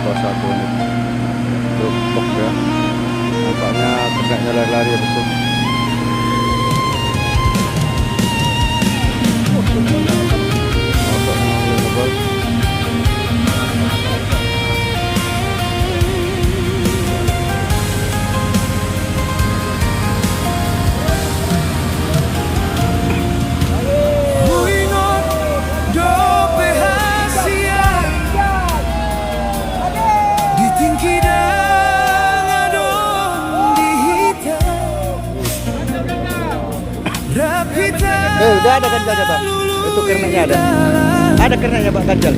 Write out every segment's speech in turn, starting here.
lupa satu nih untuk box ya. Nampaknya ternaknya lari-lari ya bosku. Udah ada ganjal ya Pak. Itu kernanya ada. Ada kernanya Pak ganjal.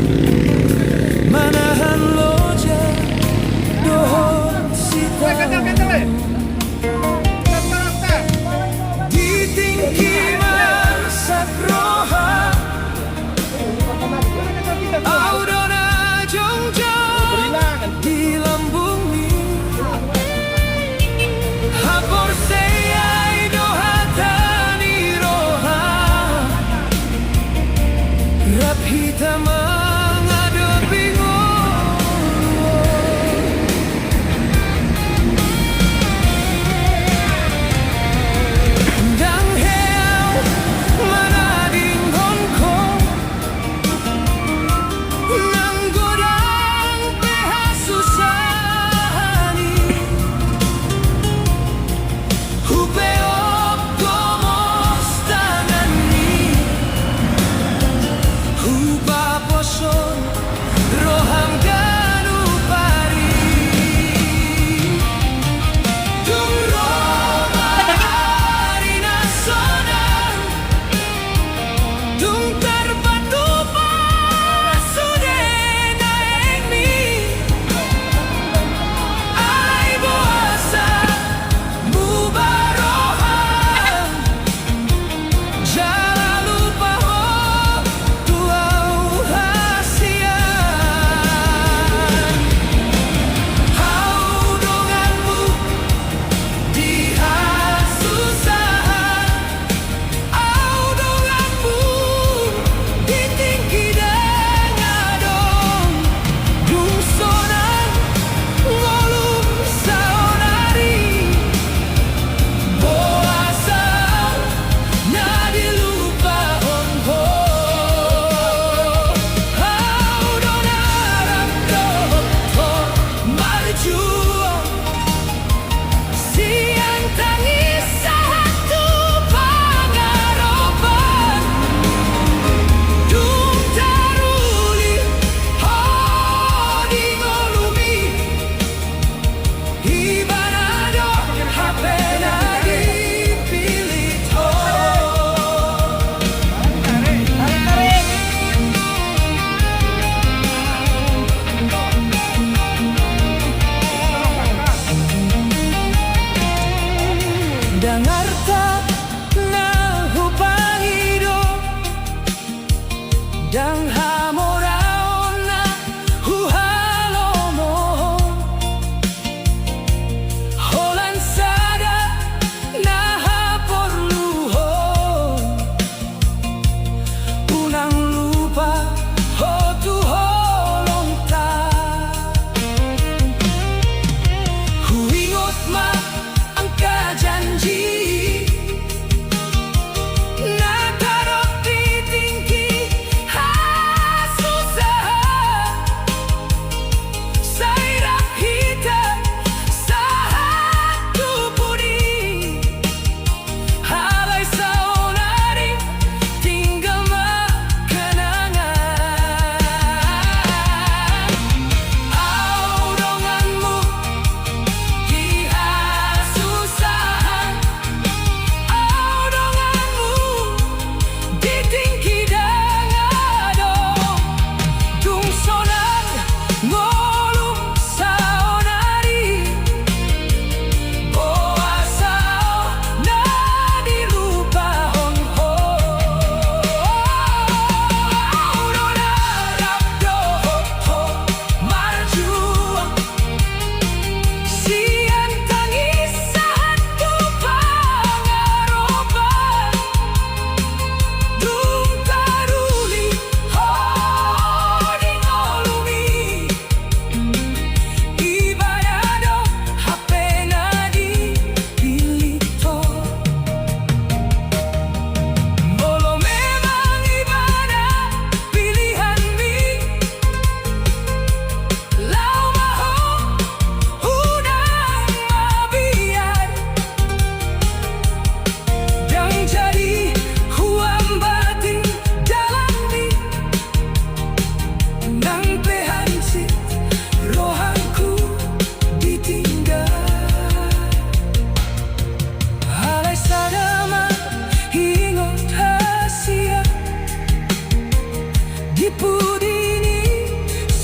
Ipudini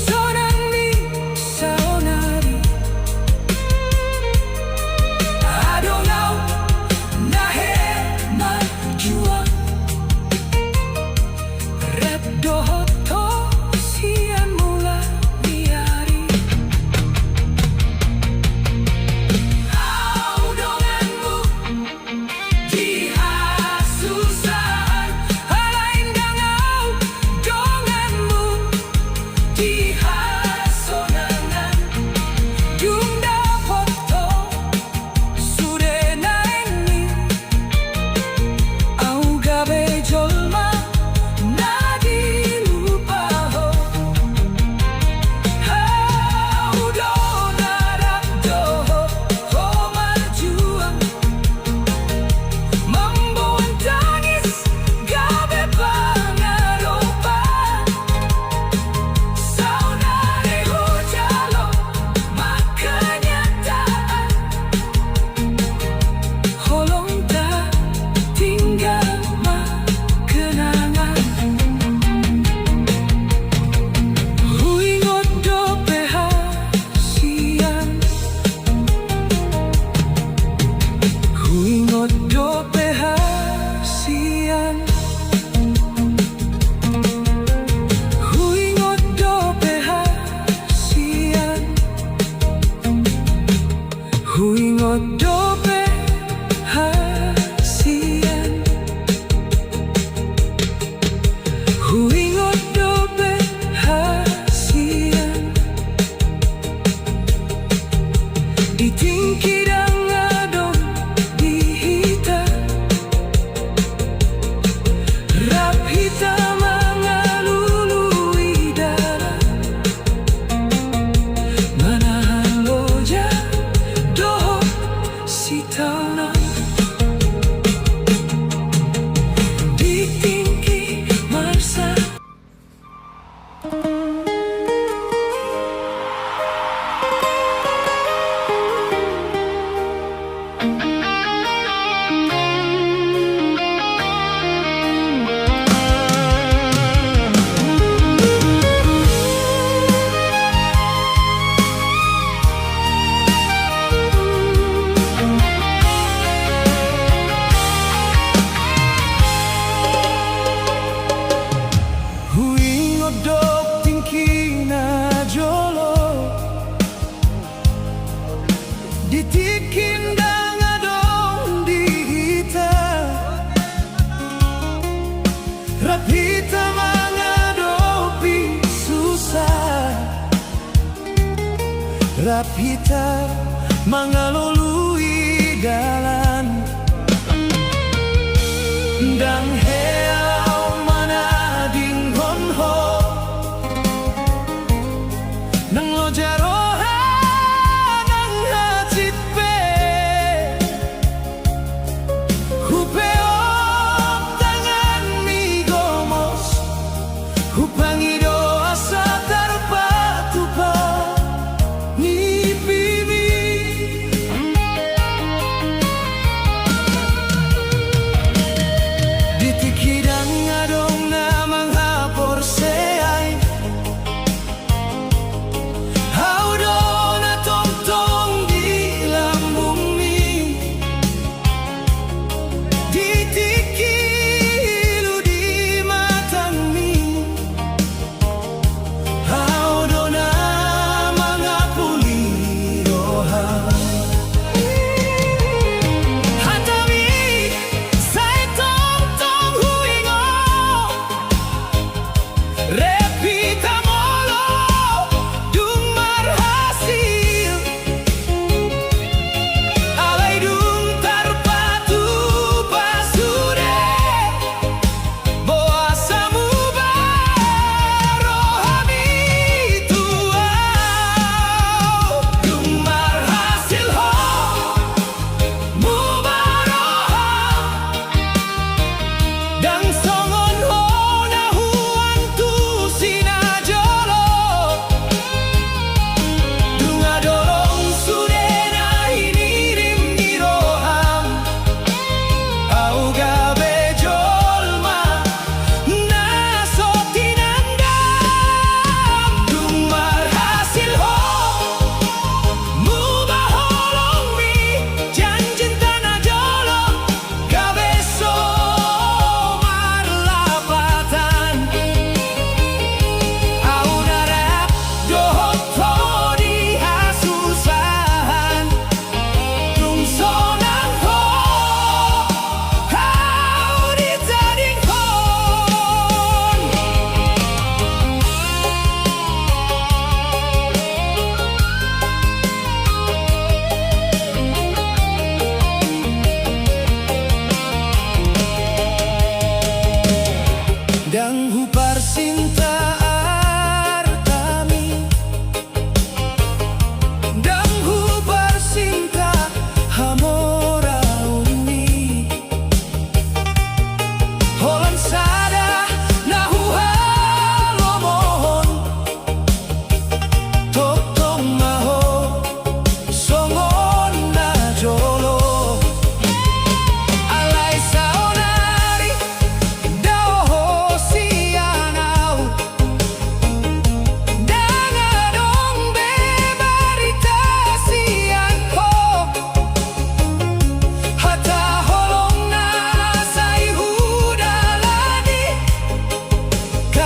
sonami saonari Adonau nahe majua Rep dohoto sian mula diari Au donganmu di hasusan Alain dangau donganmu di hasonangan Junda foto sude naengi Au gabe jolma nadi lupaho Au donarap doho ho majuang Membuat tangis gabe pangaropan Saunare hujalo makenyataan Holong tak tinggal kenangan Huingot dope hasian Huingot dope hasian Huingot dope hasian Huingot dope hasian Huingot dope hasian Ditingkidang adong dihita Rap hita mangalului dalam Manahan loja doho si tauna Ditingki marsa Huingot dok tingki na jolo Ditikin dang adong dihita Rapita mangadopi susah Rapita mangalului dalan Dang heau manading honho Nang lojaroha nang hacipe Hupeop tangan mi gomos Hupangido asa tarpa tupa Ni pini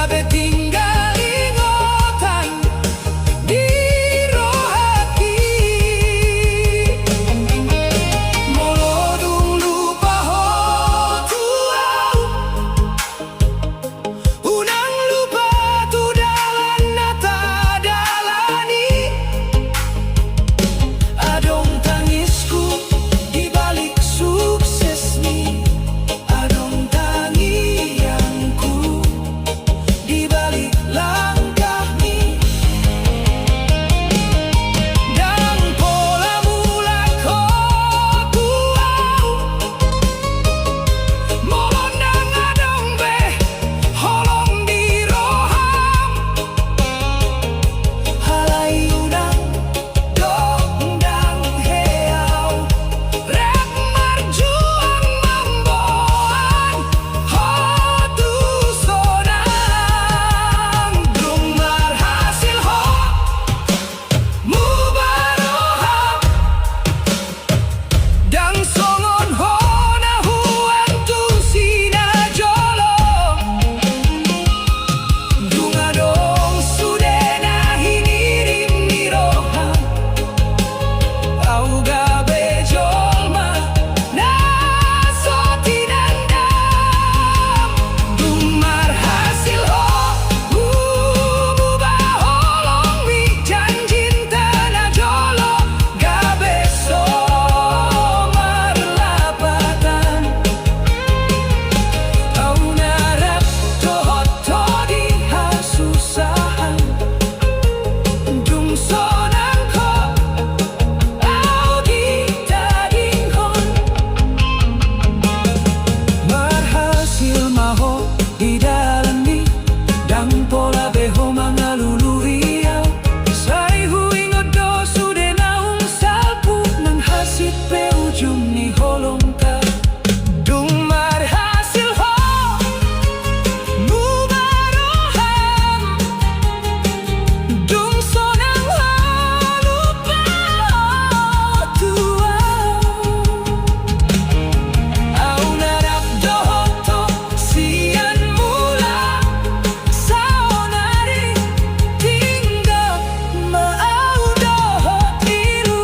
gabe tinggal ingatan di roh hati. Molo dulu paho tuau, unang lupa tu dalan nata dalani. Adong tangisku di balik sukses ni, adong tangianku di balik langkah ni. Dan pola mula ko tuau, molon nang adong be holong di roham. Halai unang dong dang heau, rek marjuang mamboan hotu sonang. Dung marhasil ho mubaroham, dang songon ho na huan tu sina jolo. Dung adong sudena hinirim ni roham, au gabe jolma na sotinandam. Dung marhasil ho mubah holong mi janjinta na jolo, gabe so marlapatan. Au narap tohoto di hasusahan, dung sonang ko au di tadinghon. Marhasil maho di dalam ni, dang pola beho mangaluluiau. Sai hui ngodo sude naung salpu, nang hasit pe ujung ni holong ka. Dung marhasil ho mubaroham, dung sonang lupa tuau. Au narap dohoto sian mula, saonari tinggal maau dohot iru.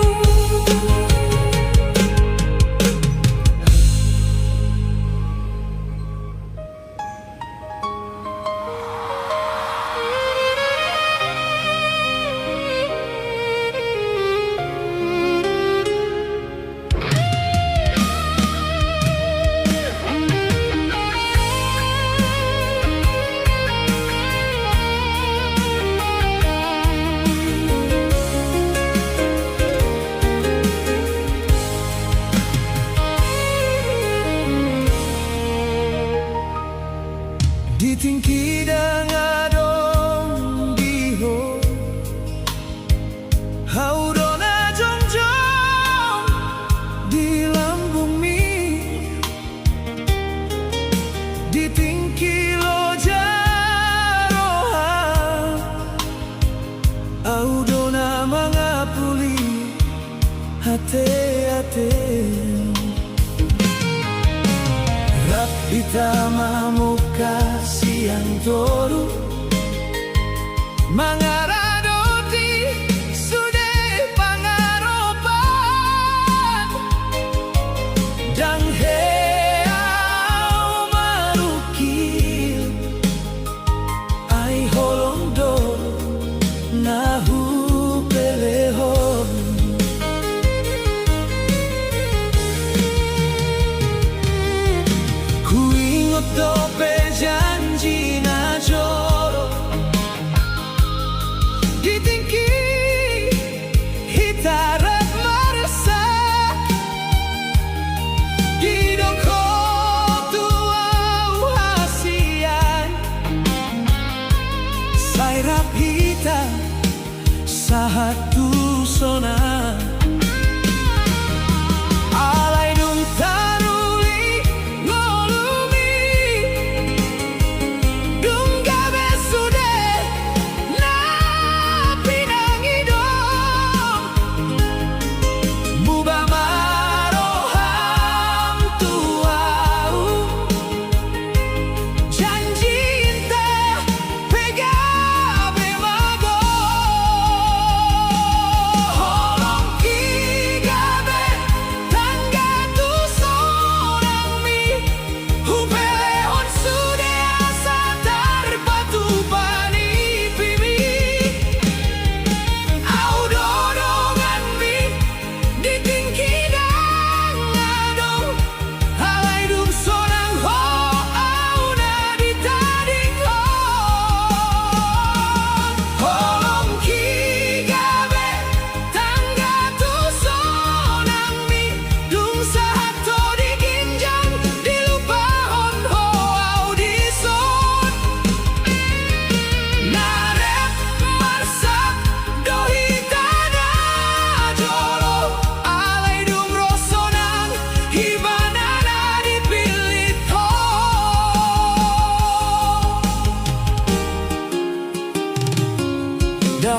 Ditingki dang adong diho, hau dona jongjong di lambung mi. Ditingki lo jaroha, au dona mangapuli hate-hate. Rap itama muka siang toru, mangaradoti sude pangaroban. Dang heau marukil, ai holong do nahu pelehon. Ku ingot dope janji na joro, ditingki hitarap marasa, gidong ko tuau hasian. Sairap hita sahatu sona, alay dung taruli ngolumi, dung gabe sude na pinang idom. Mubah maroham tuau, janji inta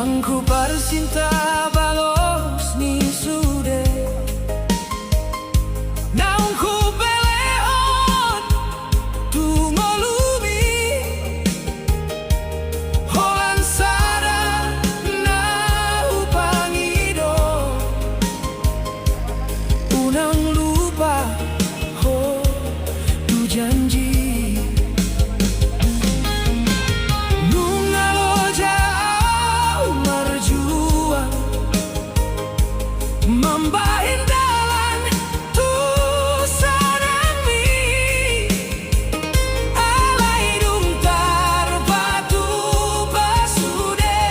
Dang ku parsinta balos ni sude naung ku peleon tu ngolumi holan sada na upangido unang lupa ho tu janji mambahin dalan tu sanami alai dung tarbatu basude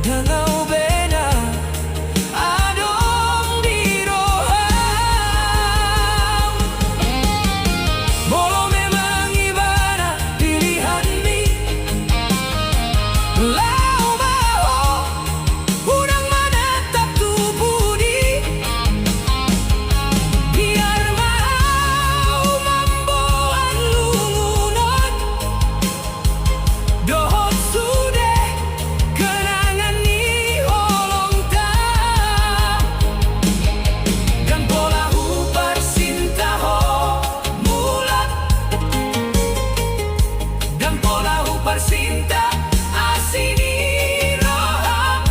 dangau bena adong di roham bolo memang ibana pilihan ni Sinta asini roham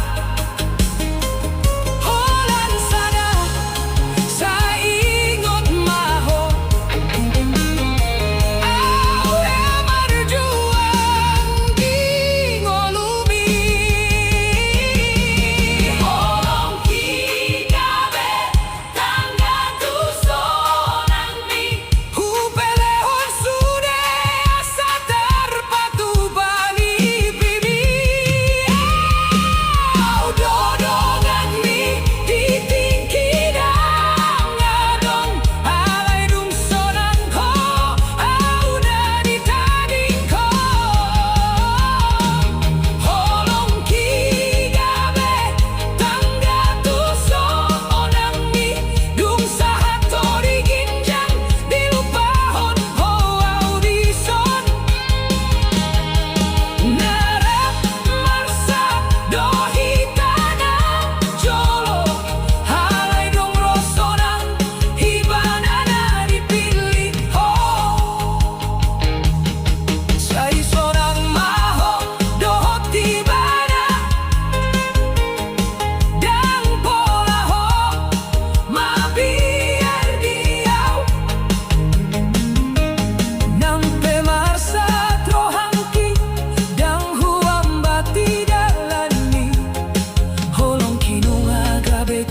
holan sada sa ingot maho au marjuang di ngolumi holong kigabe tangga tu sonang mi hupelehon sude asa terpatu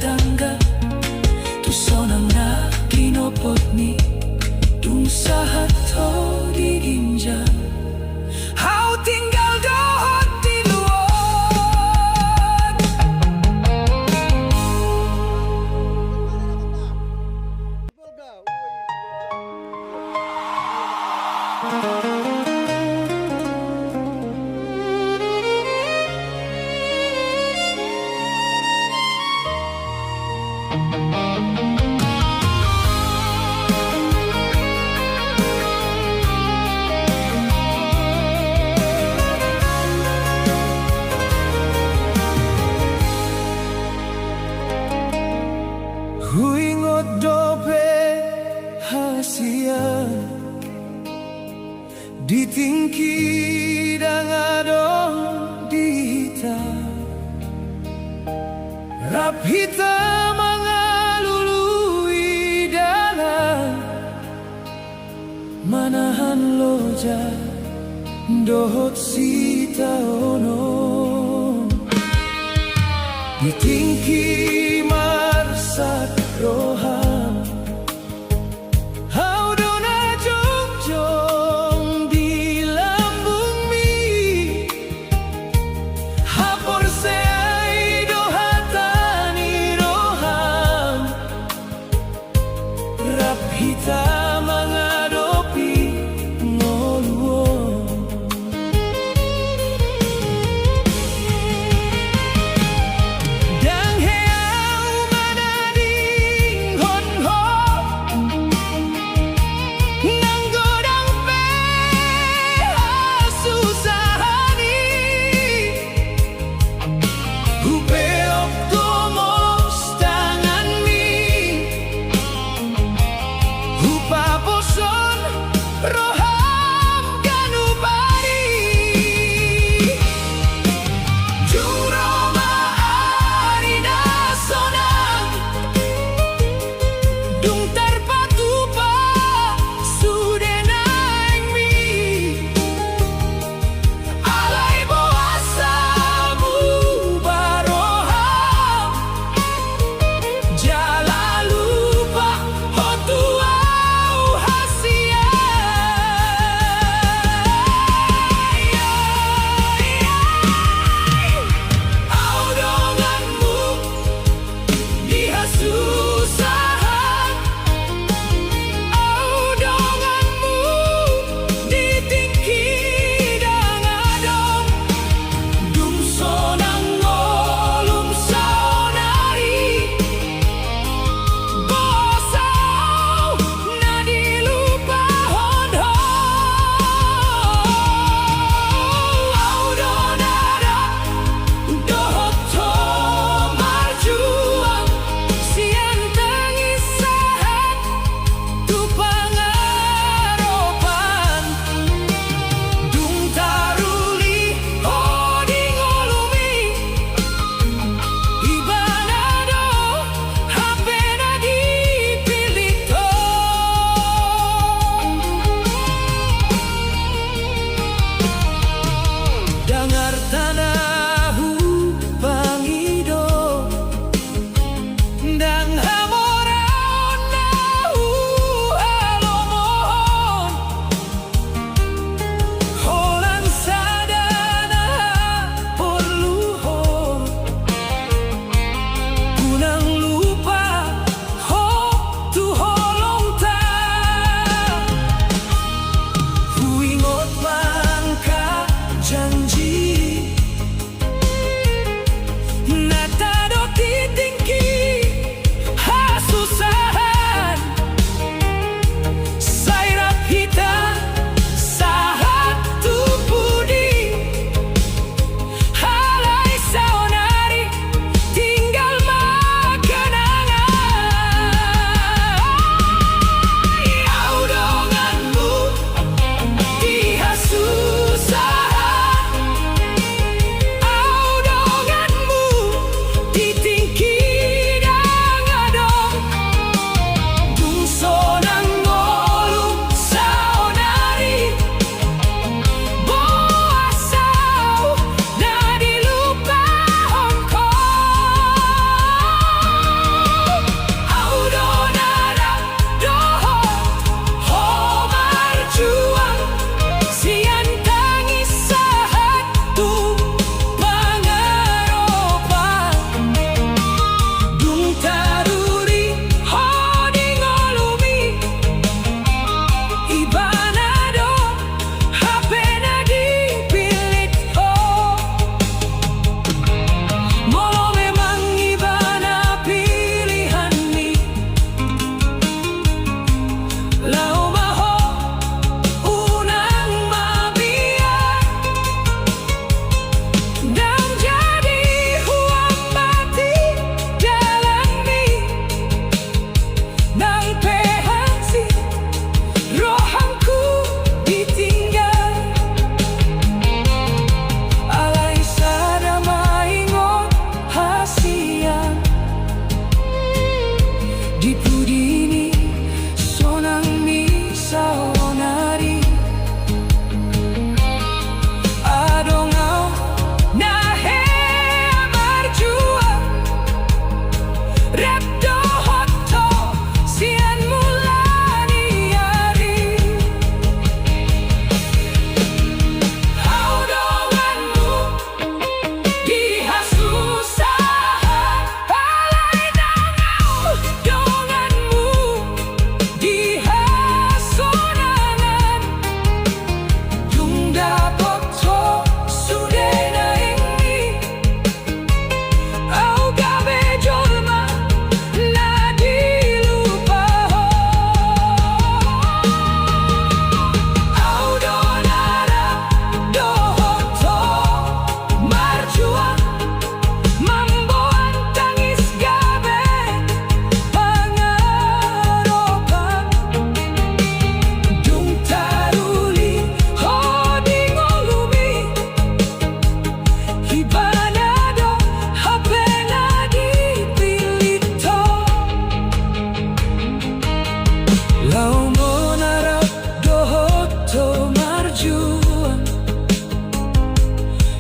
tangga tu sonang na kinopot ni dung sahat to di ginjang hau tinggal dohot di luar huingot dope hasia ditingki dangadong dihita rap hitam mengalului dalam manahan loja dohot sita ono ditingki marsat roham hau dona jongjong di lambung mi hapor seai dohatani roham rap hitam mengadopi ngoluo dang hea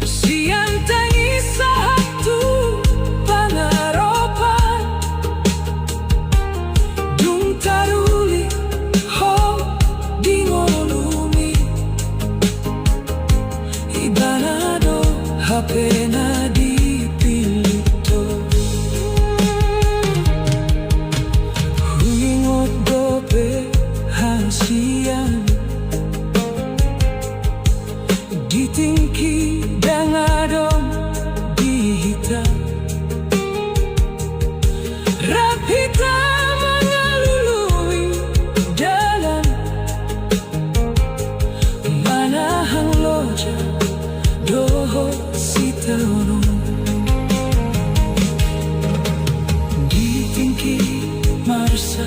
Siang tangi satu pangaropan Dung taruli ho dingolumi Ibanado hapena dipilito Huingot dope hasian Ditingki dangadong dihita Rapita mengalului dalam Manahang loja doho sitaurung Ditingki marsa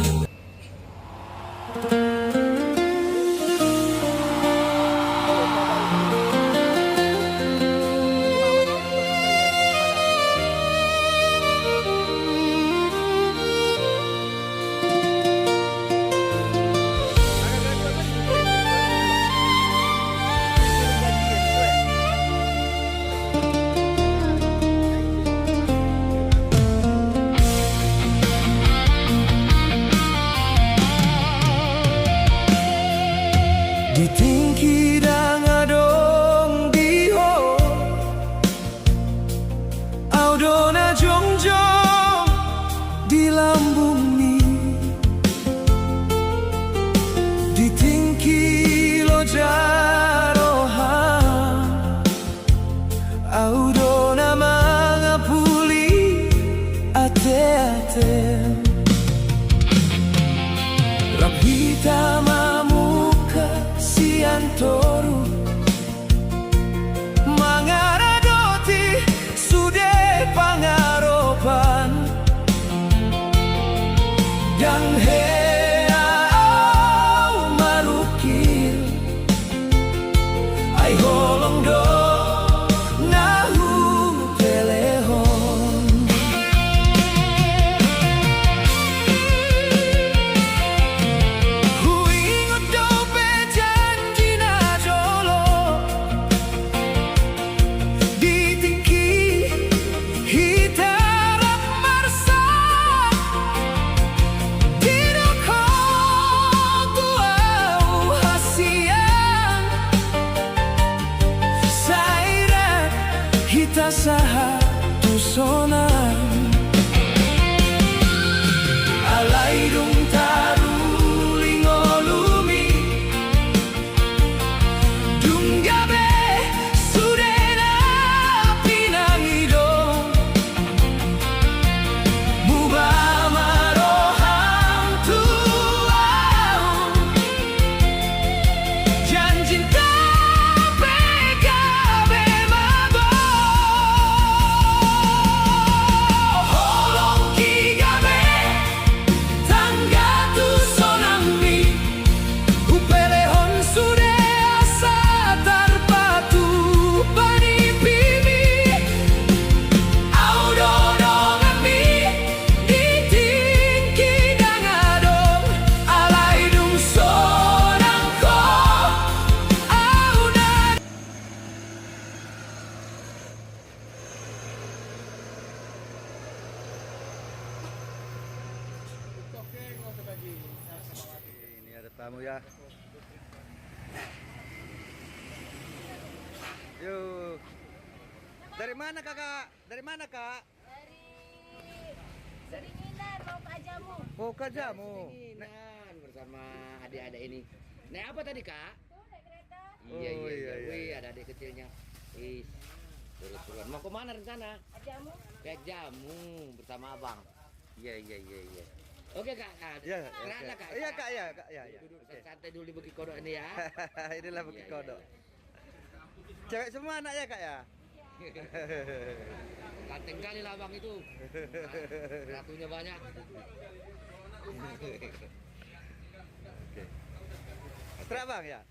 Ditingki dangadong diho Audona jongjong di lambung mi Ditingki lojaroha Audona mangapuli ate-ate Rapita mamuka siantoru Mangaradoti sude pangaropan Dan heau marukil Ai holong do nahu telehon Huingot dope janji na jolo Ditingki hitarap marsa Dinoko tuau hasian Sairat hita saha tusonan Alaidung taruli ngolumi Dunggabe sudena pinangidong Mubama roham tuau Janjin tape gabe mabo Holong ki gabe tangga tu sonami Upelehon sude asa tarpatu panipimi Audonongami ditingki dangadong Alaidung sonangko aunan Ini ada tamu ya. Yuk. Dari mana kakak? Dari mana kak? Dari Seringinan mau ke Ajamu. Oh kajamu. Keinginan bersama adik-adik ini. Naik apa tadi kak? Tuh naik kereta. Oh, Iya. iya. Wih ada adik kecilnya. Ih, turun-turun. Mau kemana rencana? Ajamu. Kayak jamu bersama abang. Iya. Oke kak. Ya, Kerana kak. Iya kak ya kak ya. Duduk Oke. santai dulu di Bukit Kodok ini ya. Inilah Bukit Iya. Kodok. Cewek semua anak ya kak ya. Ganteng kali lah abang itu. Ratunya banyak. Oke. Terak bang ya.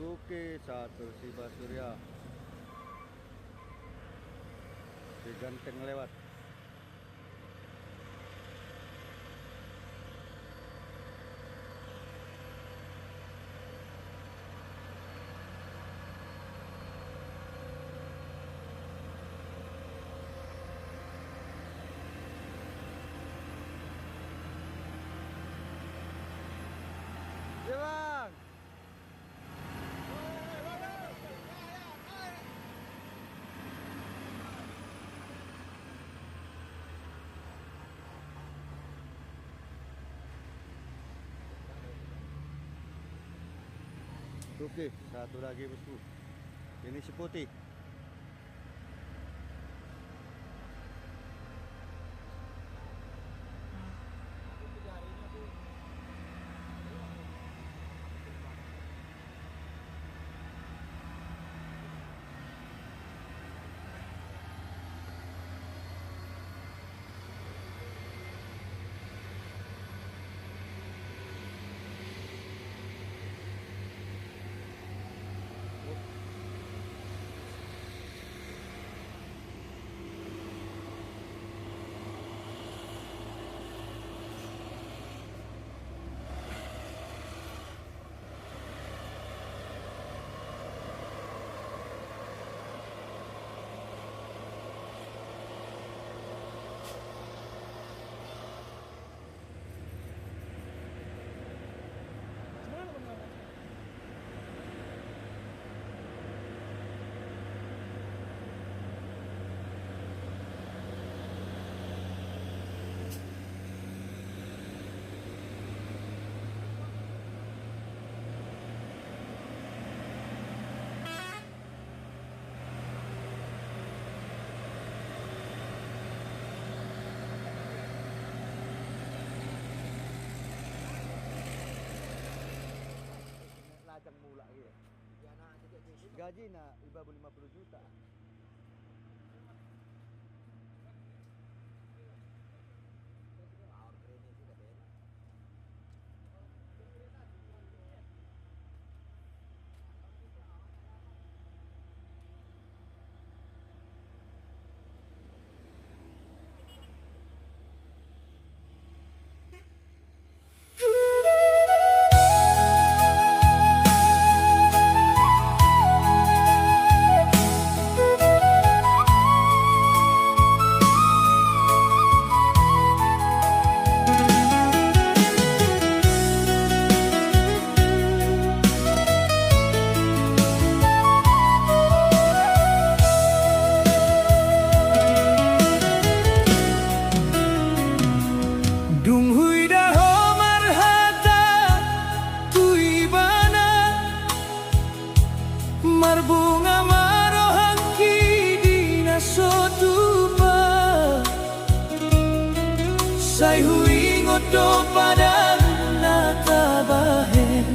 Oke, satu si Basurya diganteng lewat. Ya bang. Oke, satu lagi bosku. Ini si putih. Lajang mula gitu. Gaji na iba 50 juta. Dung hui daho marhata kui bana marbunga marohangki dina sotupa sai hui ngodo padang natabahen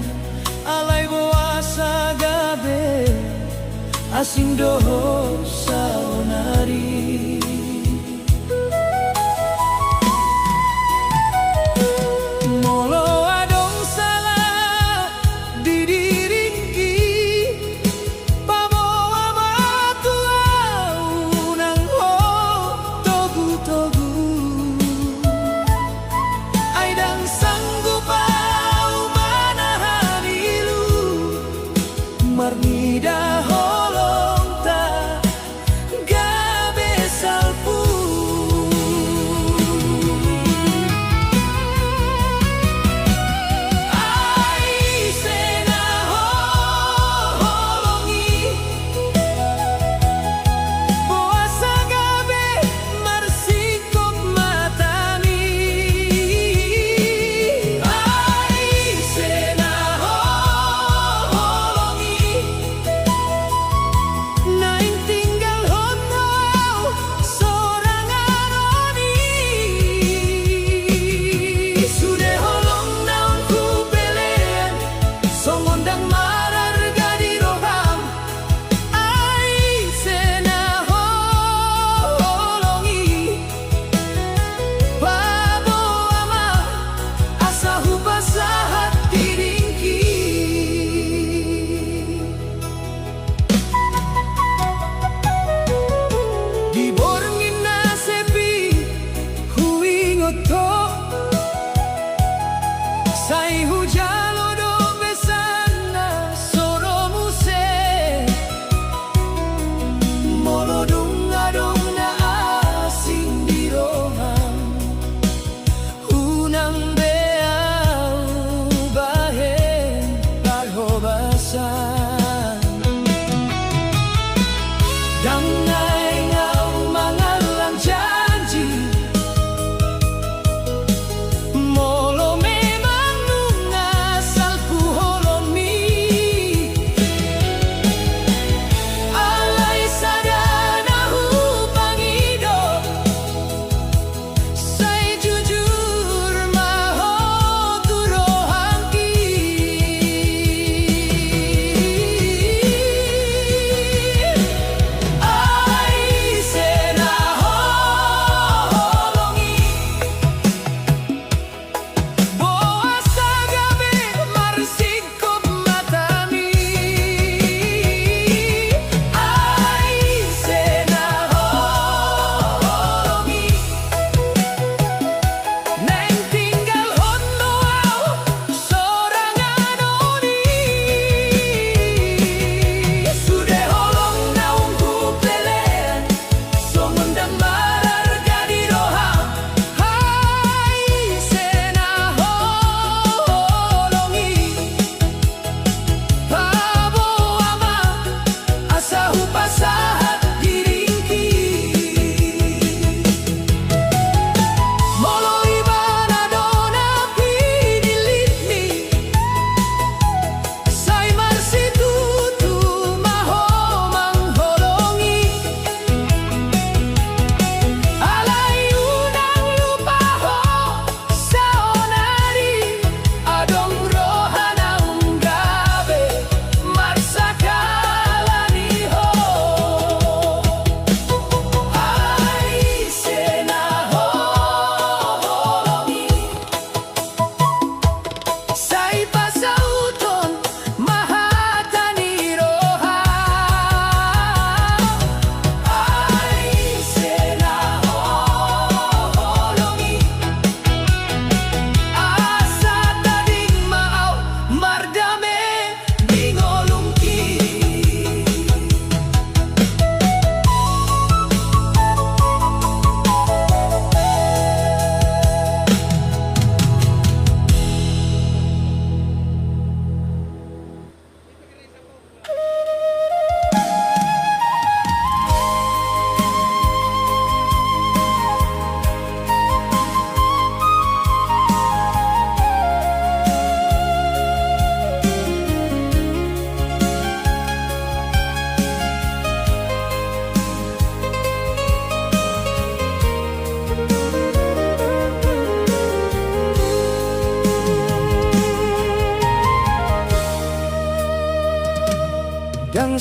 alai boasa gabe asing doho saonari.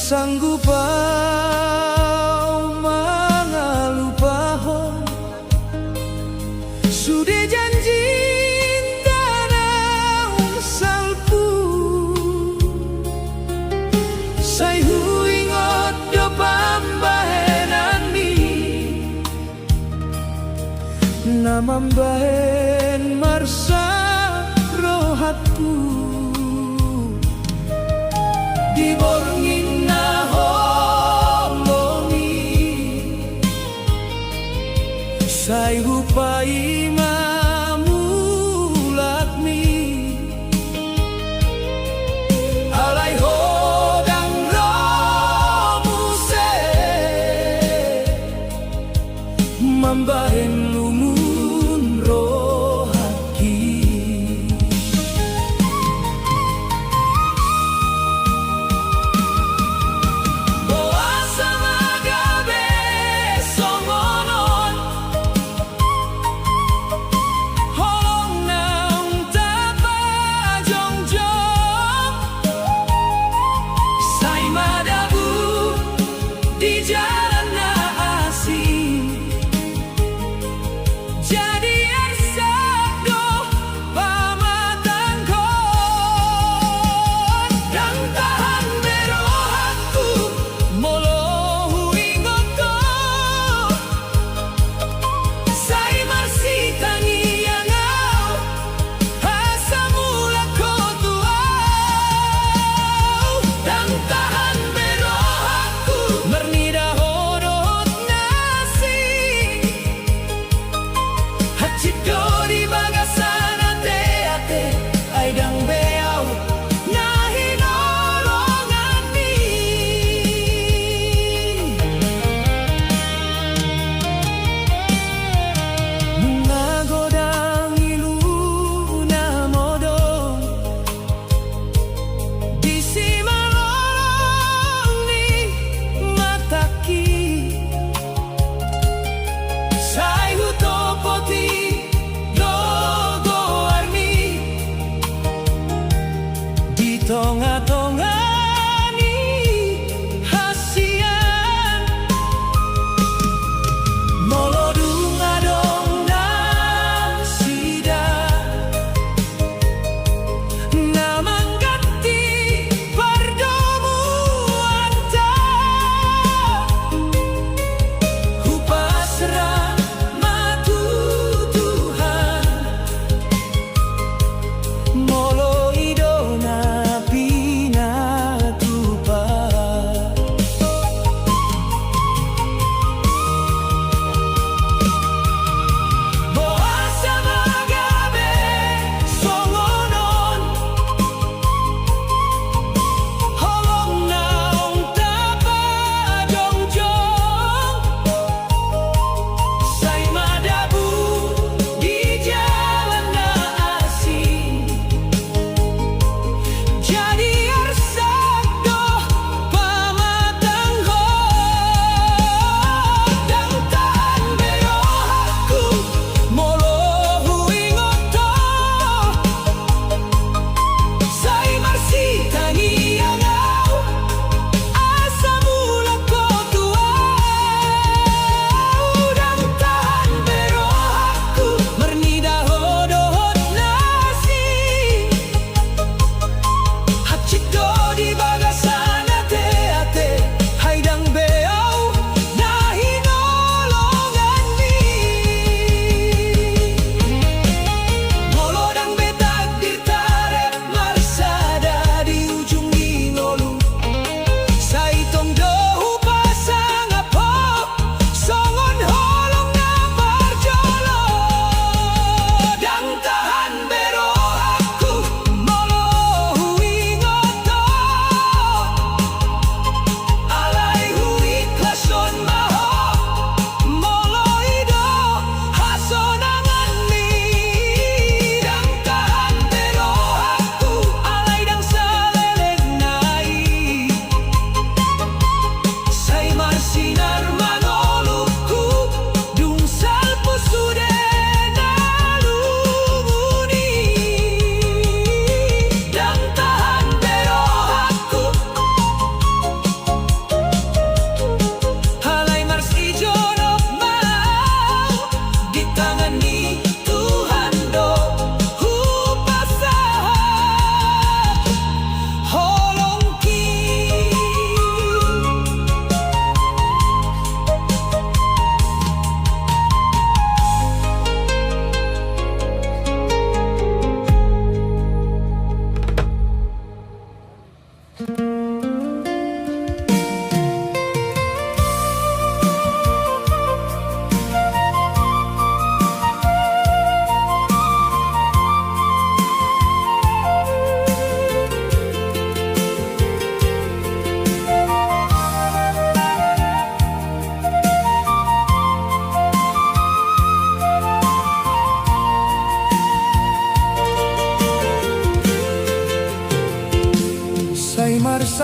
sanggup au mangalupahon sudah janji tanah salpu sai huingot do pambahenan mi namambahen marsa rohatku di borngin na holongi sai hupai mamulakmi alai hodang romuse mambahen lumun rohaki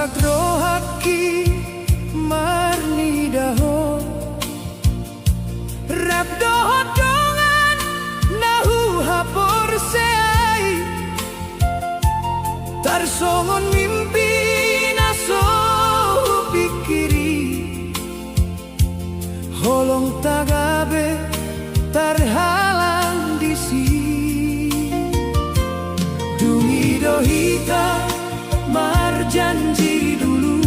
marsak rohaki marnidaho rap dohot dongan nahu hapor seai tarsongon mimpi naso pikiri holong tagabe tarhalang disi dungi dohita marjanji dulu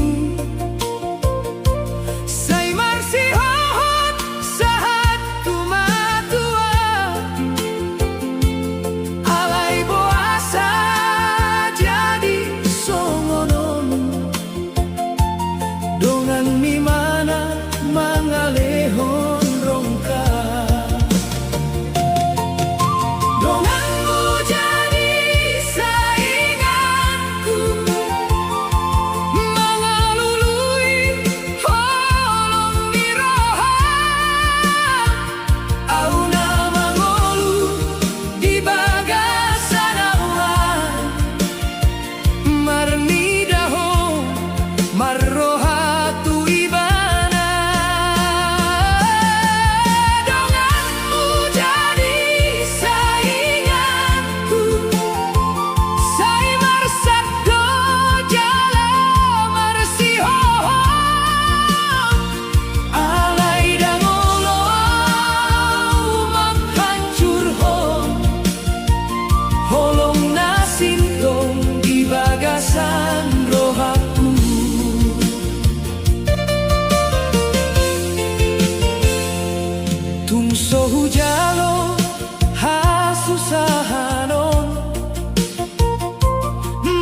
say marsi hohot sahat tumatua alay boasa jadi songonon dongan mimana mangalehon rongka donganmu jadi sainganku mangalului holong miroha auna mangolu di bagasanawan marnidaho marroha tu ibana donganmu jadi sainganku say marsak do jala marsihoho alay dangolo manghancur ho holong nasintong di bagasan rohaku tungso hujalo hasusahanon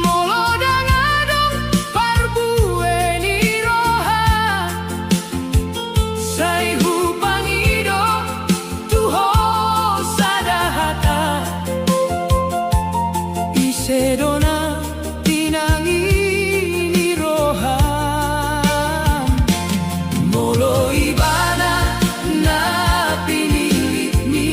molo dangadong parbueni roha say hupangido tuho sadahata isedona tinangini roha molo ibana na pinilit ni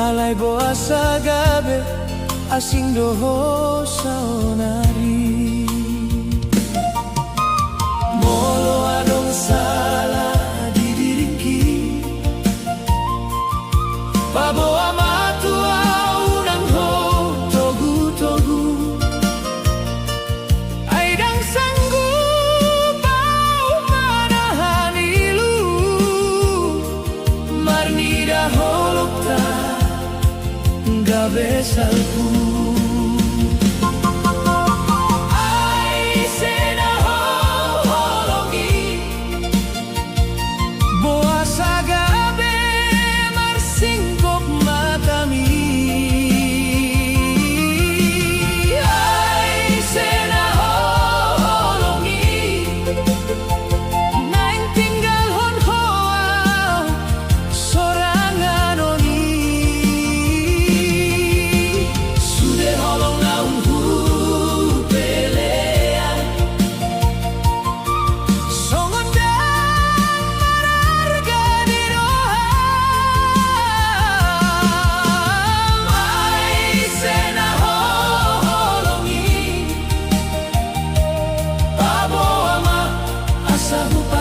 alay boasa gabe asing doho saonari. Molo adong salah di diringki, paboa matua unang ho togu-togu, aidang sanggup pau manahan ilu, marnida holokta gabe salku.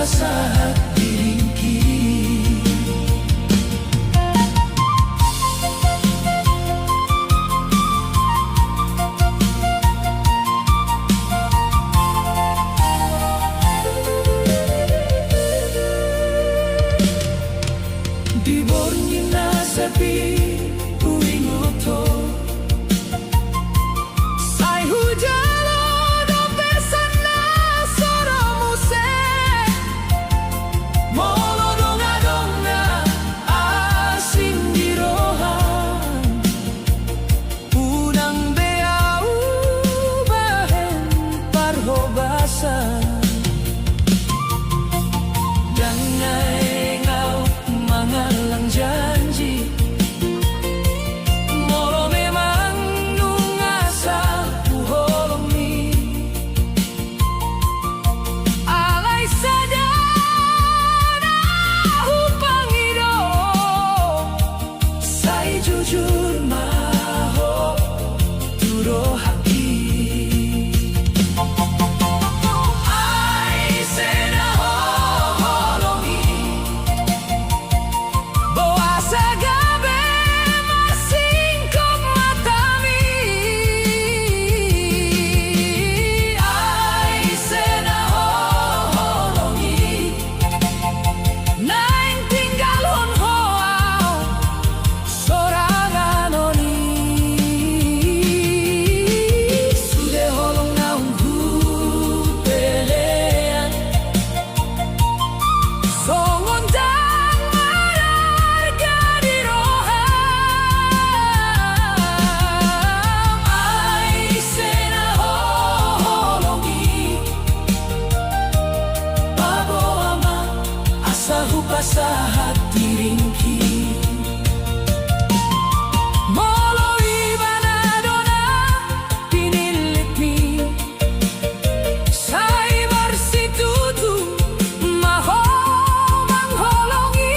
Saat diringki, di bornina sepi uing oto, sai hujalo dope sana soro muse. Molo donga-donga asing di rohan, unang beau bahen parhobasan, dangay ngau mangalang janji, molo memang nungasa puholong ni, alay sada jujur maho turo haki, ai sena holongi, boasa gabe masingkop matami, ai sena holongi, naing tinggal honhoau sorangan oni, sudah holong naung pelean, songon dang mararga di roham, ai sena holongi, pabo ama asa hupasahat diringki. Molo ibana dona pinilit mi, sai bersitutu maho mangholongi,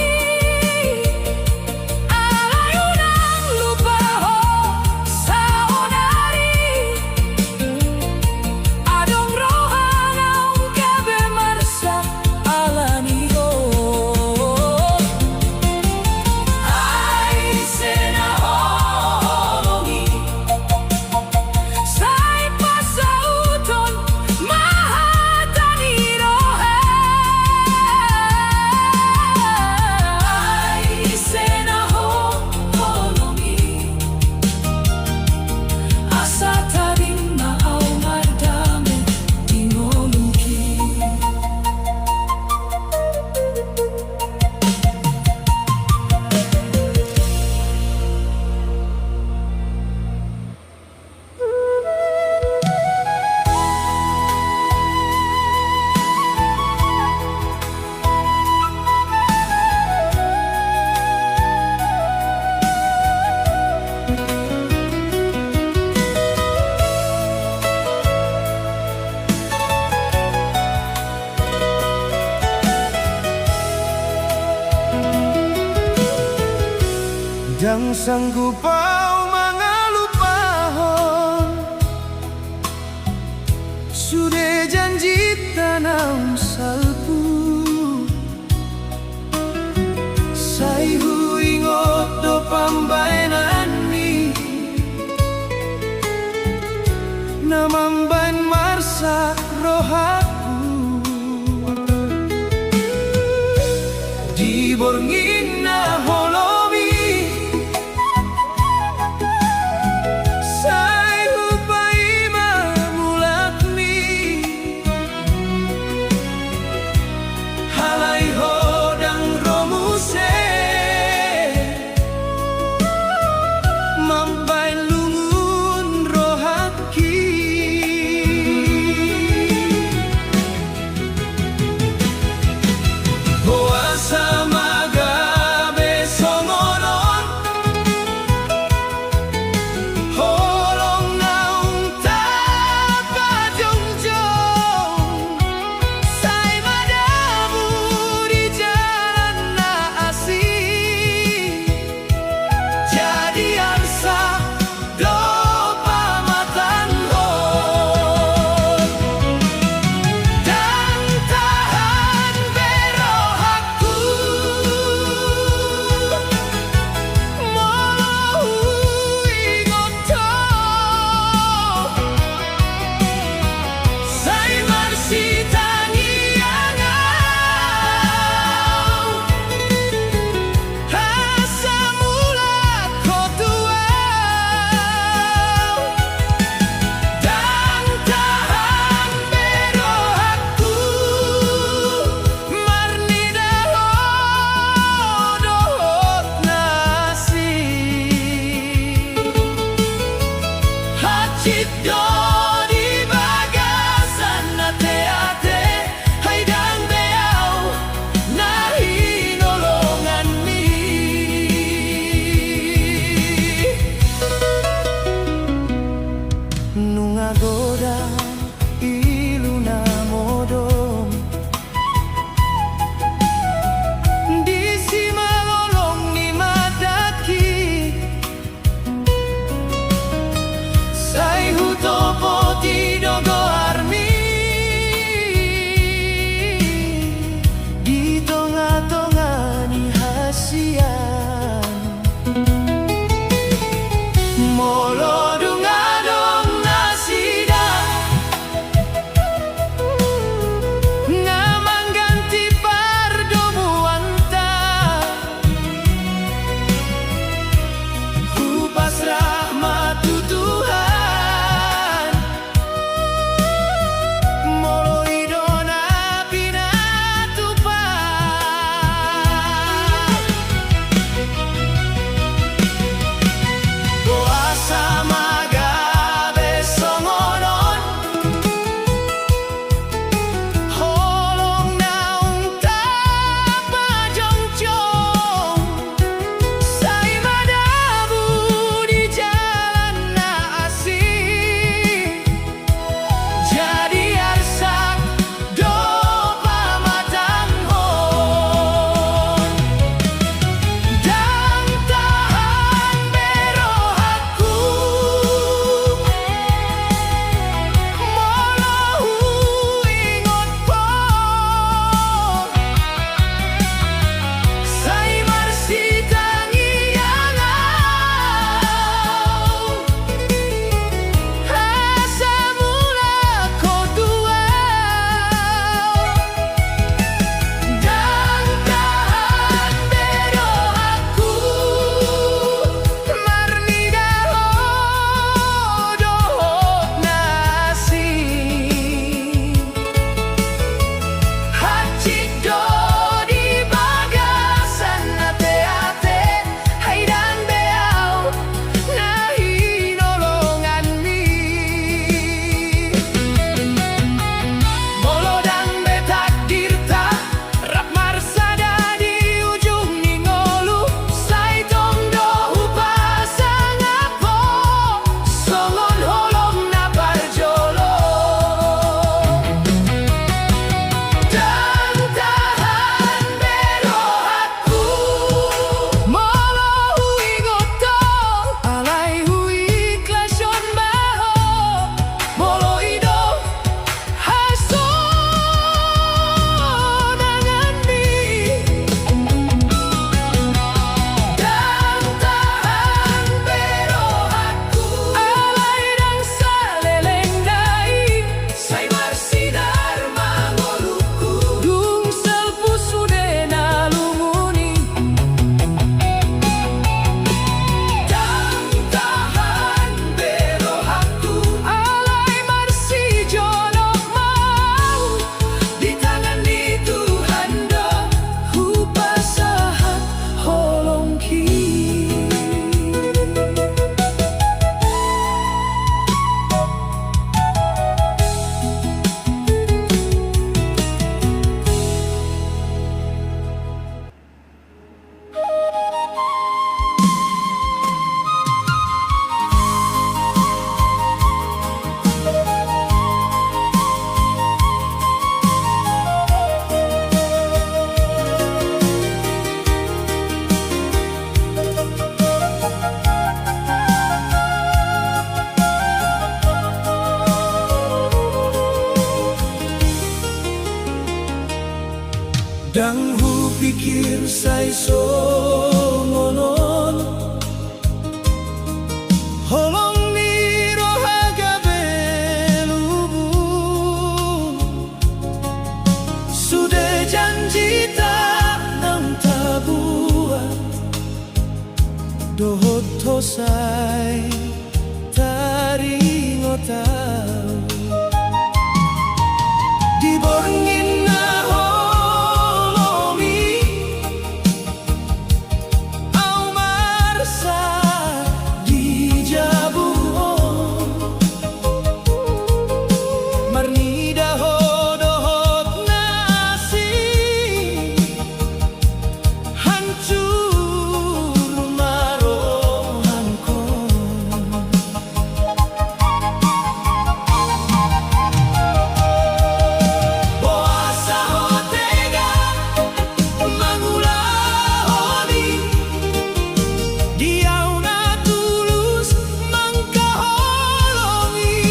alay unang lupa ho saonari, adong rohangaw gabe marsa alani ho. Jang sanggup pau mangalupahon Sudah janji tanam salpu Sai hu ingot do pambainan ni Namambain marsa rohaku Di borngin na holomi Sai hu paima mulakmi Halai hodang romuse Mambain lungun rohaki Sama gabe songonon Holong naung tapajongjong Sai madamu di jalan naasi Jadi arsa do pamatan hon Dan tahan berohaku Cipto di bagasan na te-ate Haidang beaw na hinolongan mi Nung agoda ilu na modong Di si malolong ni madaki Sai hutopo ti dogo armi Di tonga-tonga ni hasian Molo dungadong nasida Dang hu pikir sai so ngonon holong ni rohaga belubung sudah janji tak nang tabuat dohot tosai tari ngotau di borngin na holomi au marsa di jabuon marnida hodohot nasi hancur marohanko boasa hotega mangulahoni diau na tulus mangkaholongi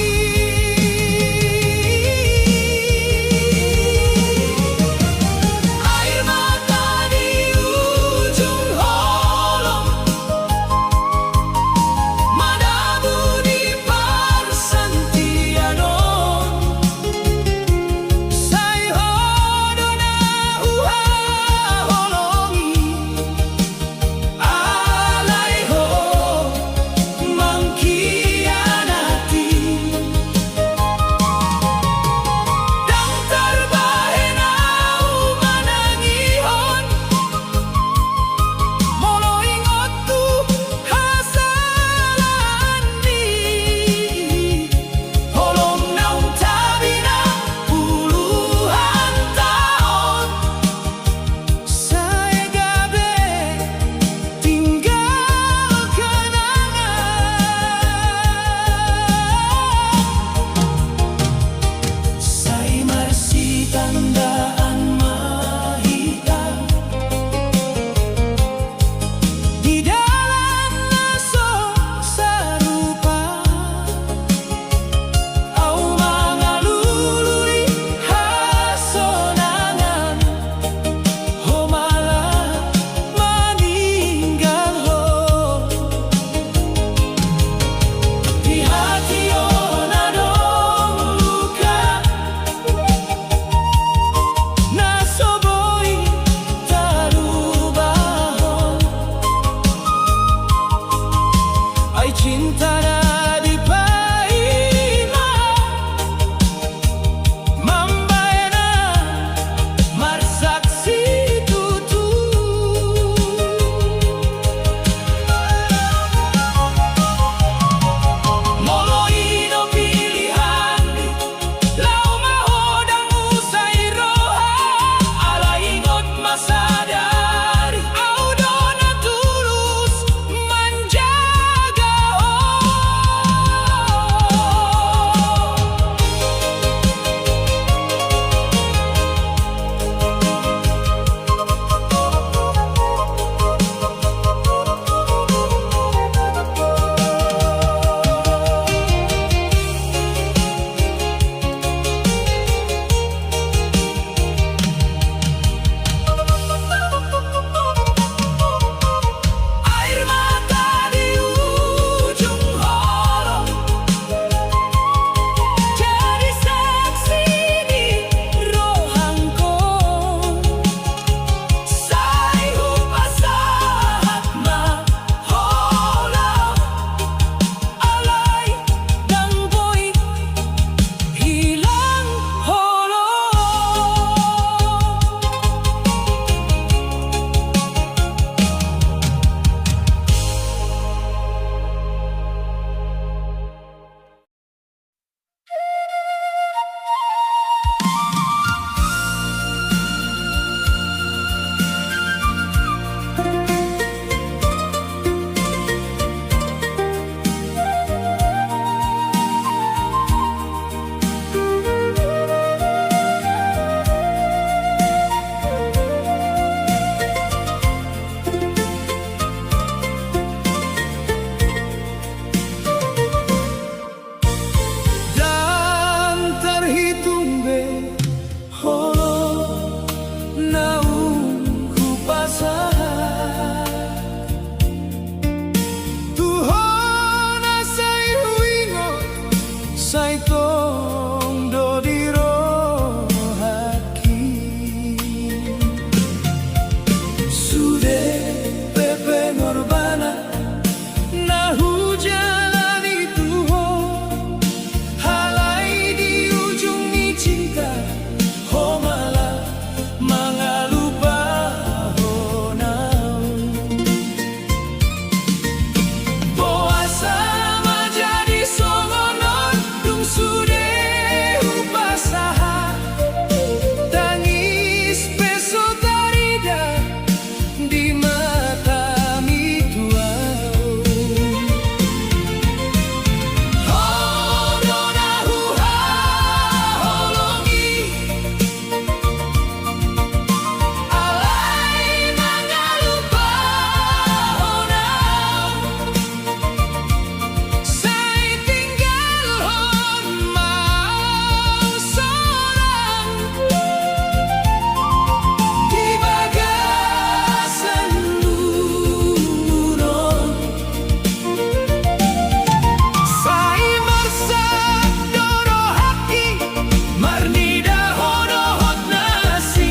Marni dahon ohot nasi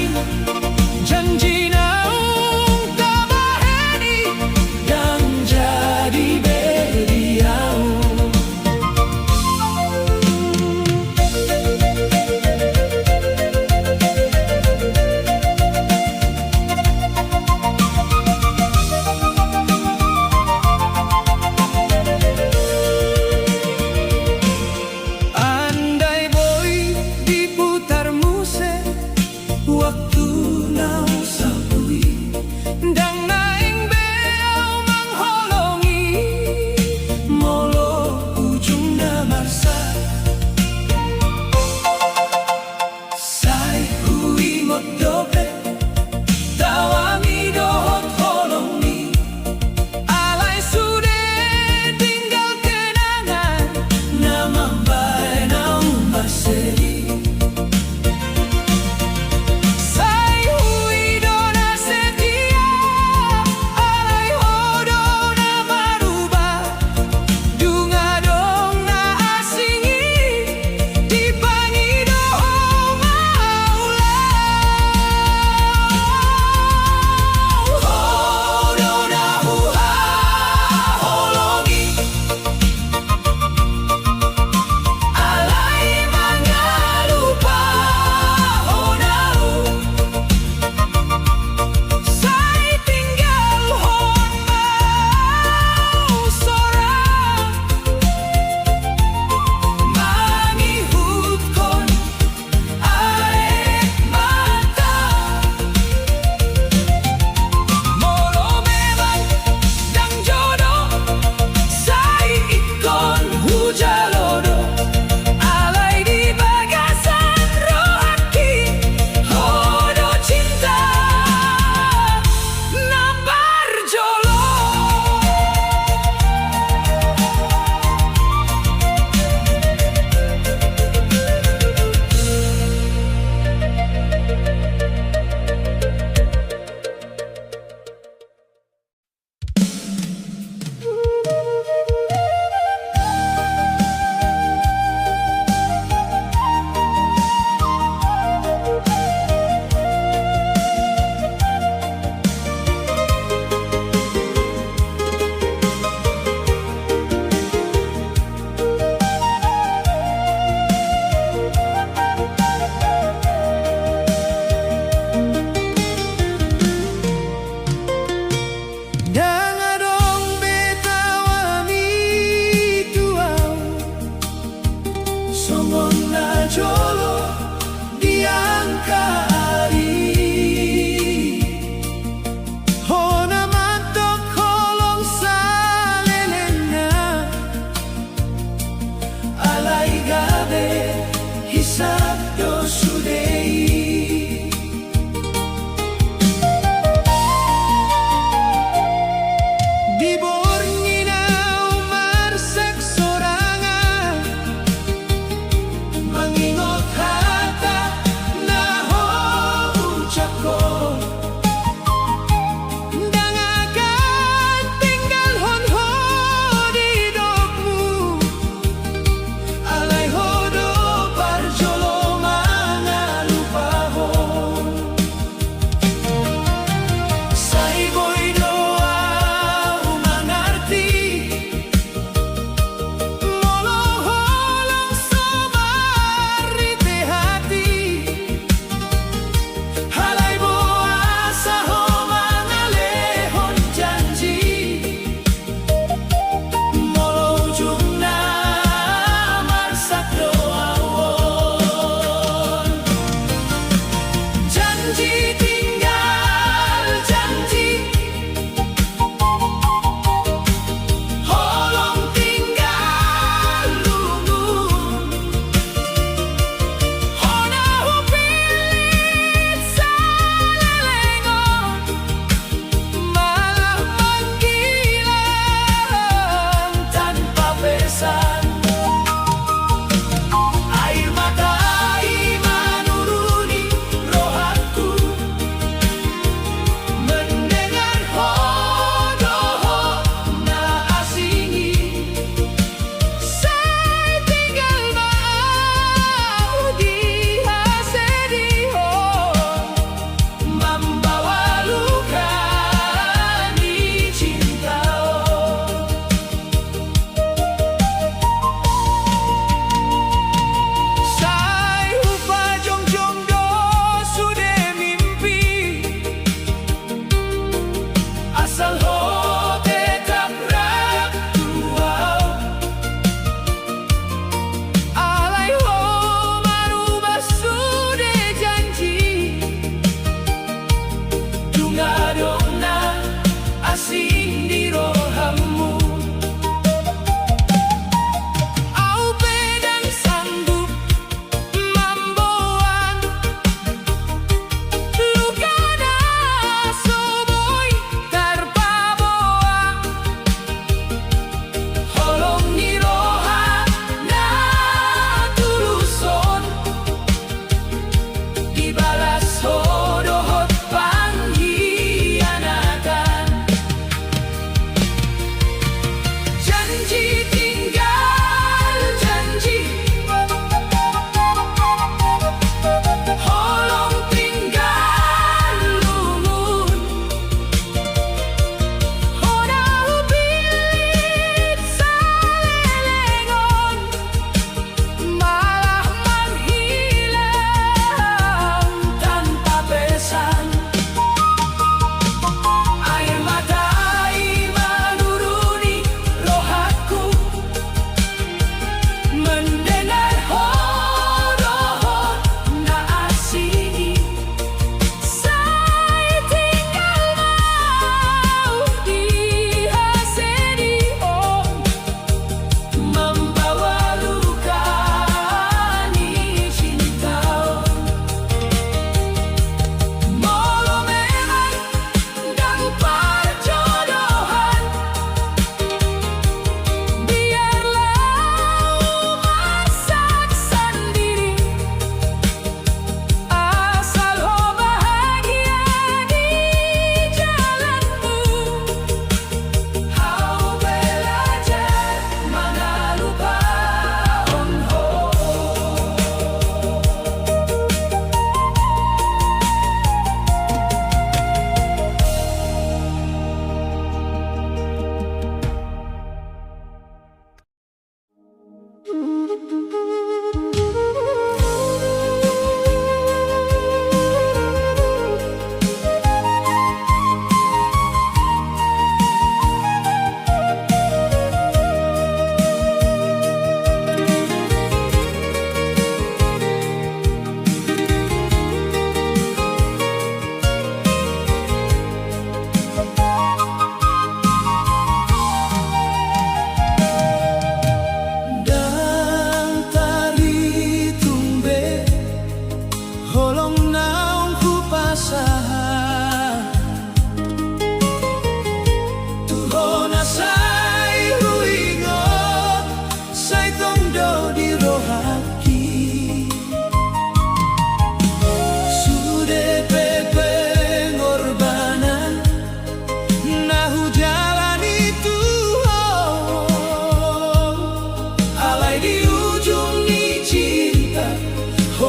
janji naung kamaheni dan jadi beliau. Andai boy di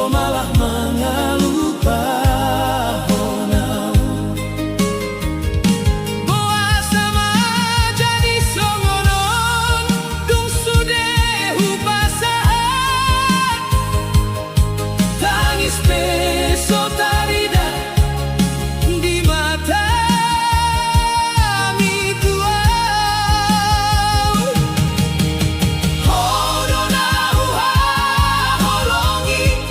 Iko malah mengeluh bahonau. Boa sama jadi songonon dung sude upasaan. Tangis peso tarida di mata mikuau. Hodona uha holongi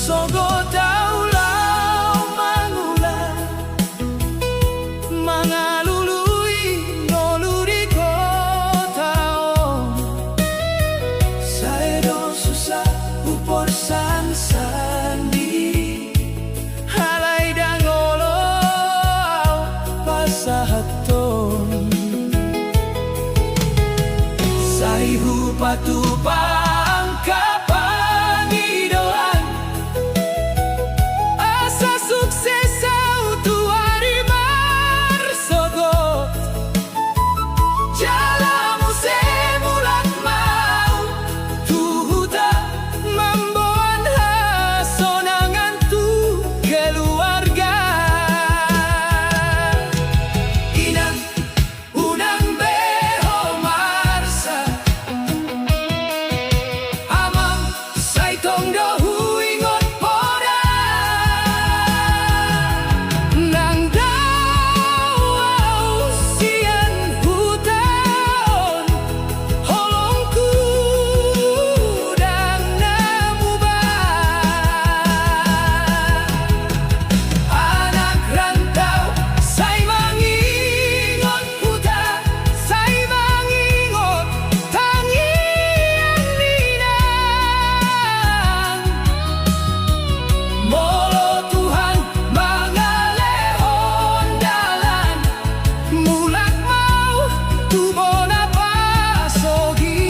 sogo daulau mangulang mangalului noluri kotaon saedo susah upor sandiri halai dangolo pasahaton saihu patupang kapanidoan asa sukses autu hari marsogot jalamu semulat mau tuhuta membuat hasonangan tu keluarga inang unang beho marsa amang saitong dohu ingot poda nang daw sian hutaon holongku dang namubah anak rantau say mangingot puta say mangingot tangian ninang molo Tuhan mangalehon dalan mulak mau tubon apa sogi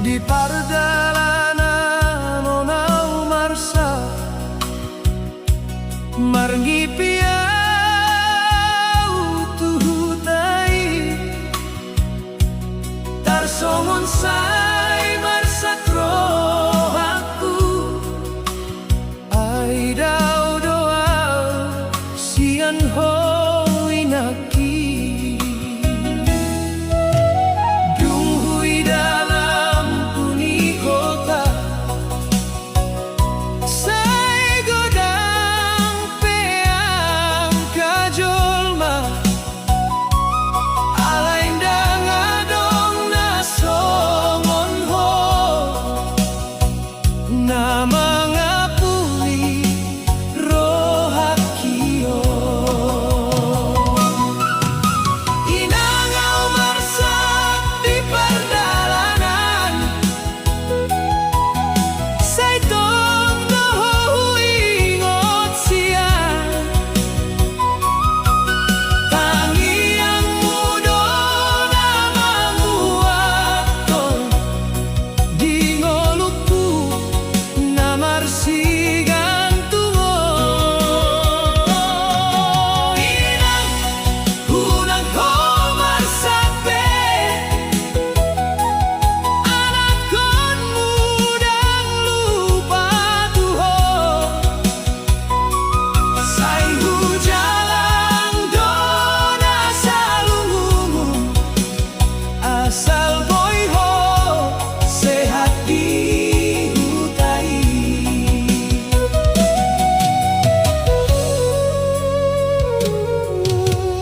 di pardalanan onau marsa margi piau tuhutai tarsongon say marsa krohaku ai dau doa sian hoinaki Dunghui dalam uni kota say godang peang kajolma alain dang adong nasongon ho na mangapuli rohakio inangau marsa di pardalanan say tong dohu ingot siang tangiang mudo na manguaton di ngoluku na marsigang tungo inang unang ko marsape anak kon mudang lupa tuho say hujalang dona salungumu asal boy ho sehat di hutai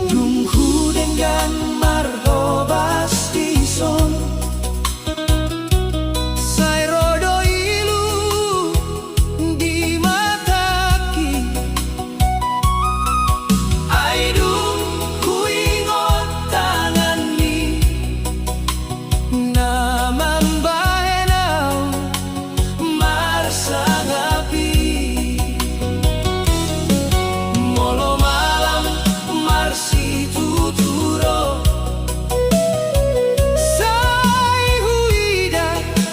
dunghu dengan marhobas dison say rodo ilu di mataki ay dunghu ingot tangan ni naman bahenaw marsangapi molo malam marsi tuturo say huida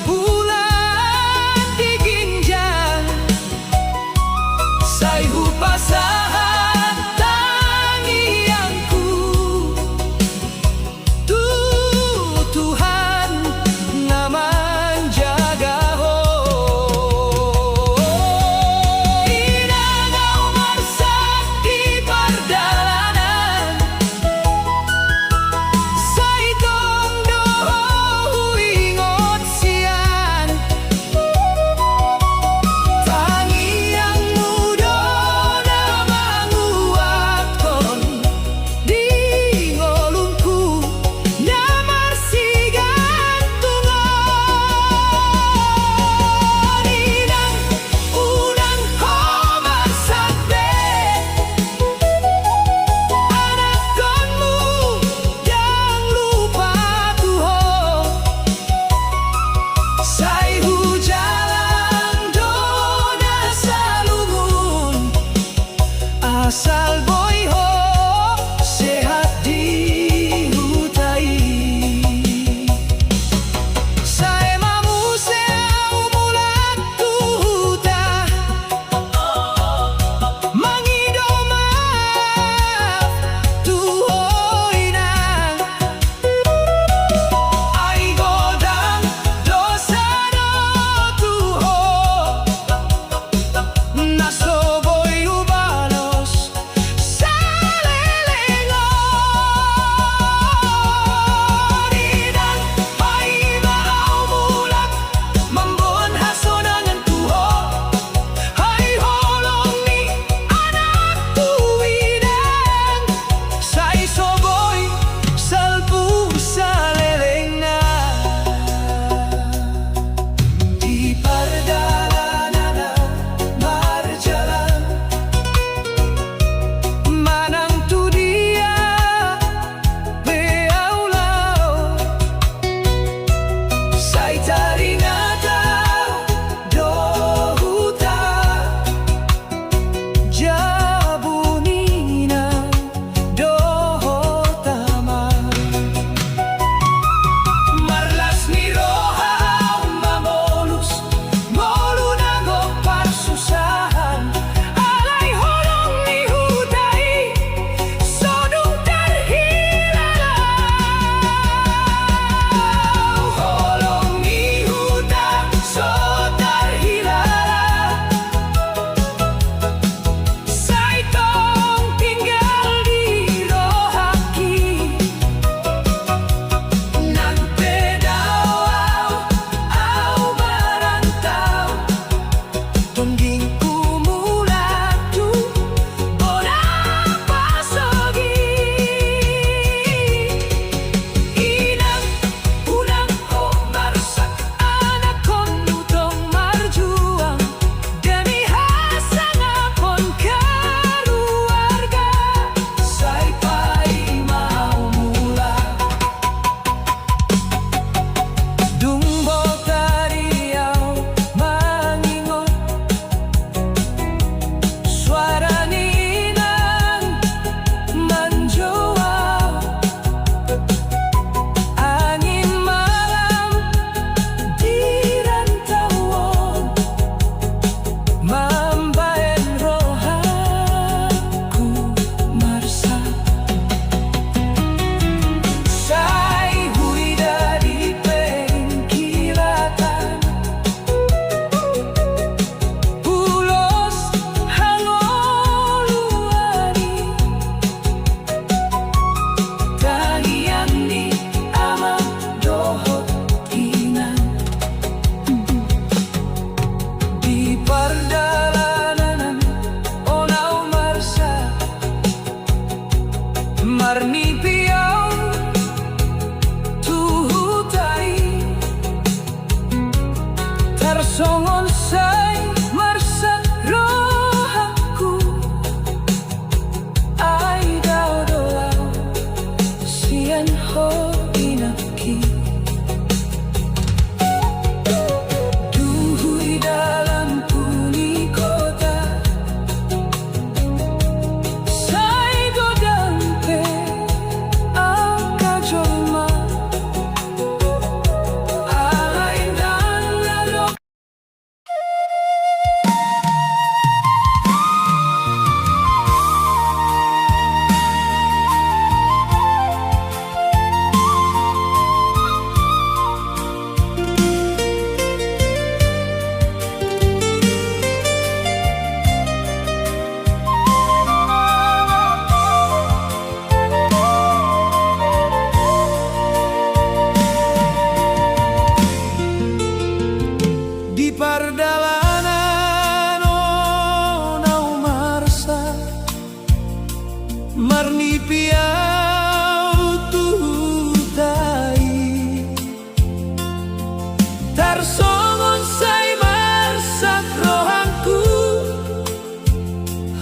bulan diginjal say hupasahan tangiangku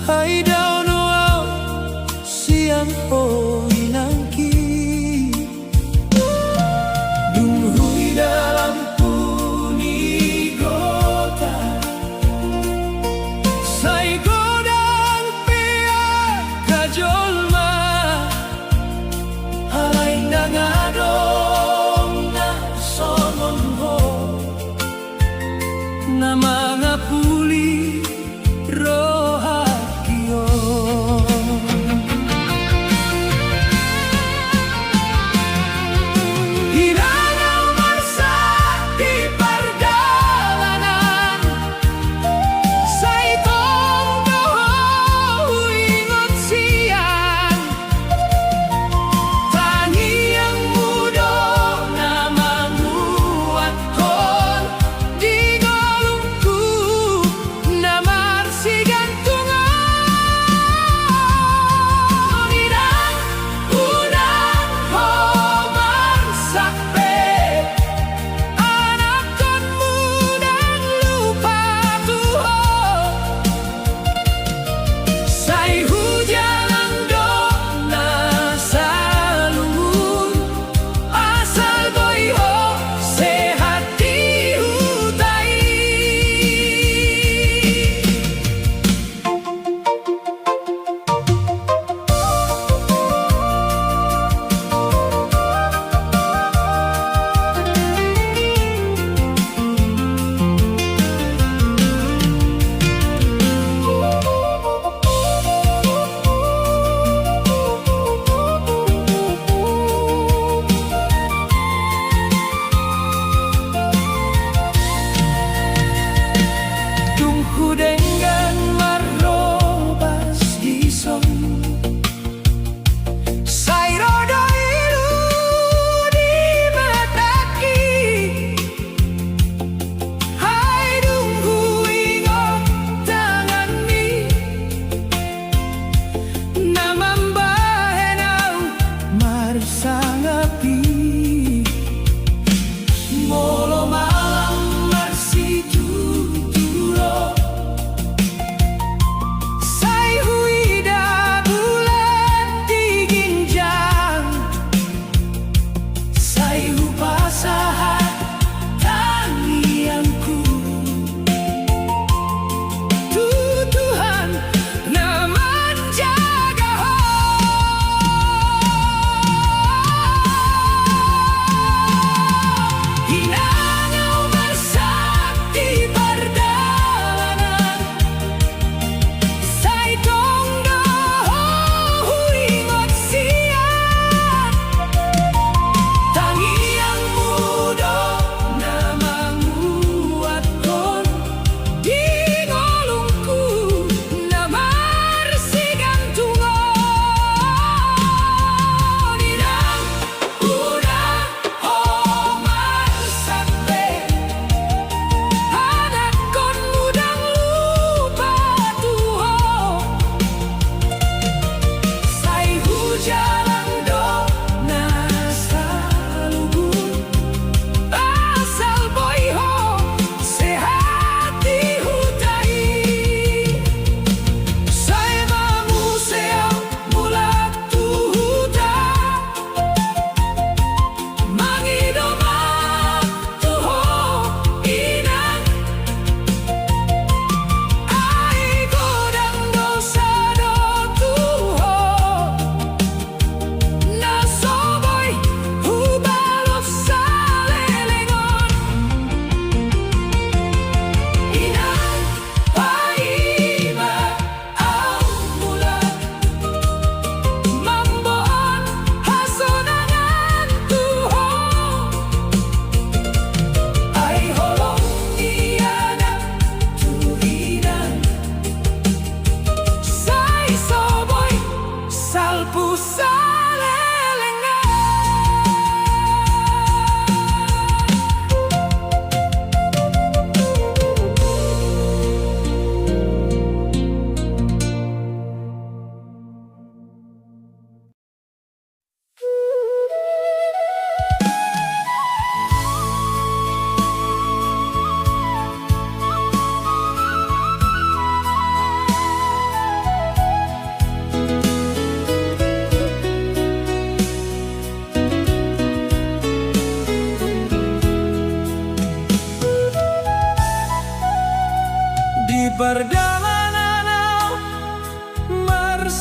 Hai daun wow siang ho inangki Dunghui dalam puni gota Sai godang pia kajolma Halai nangadong na somon ho Na mga puli rohakio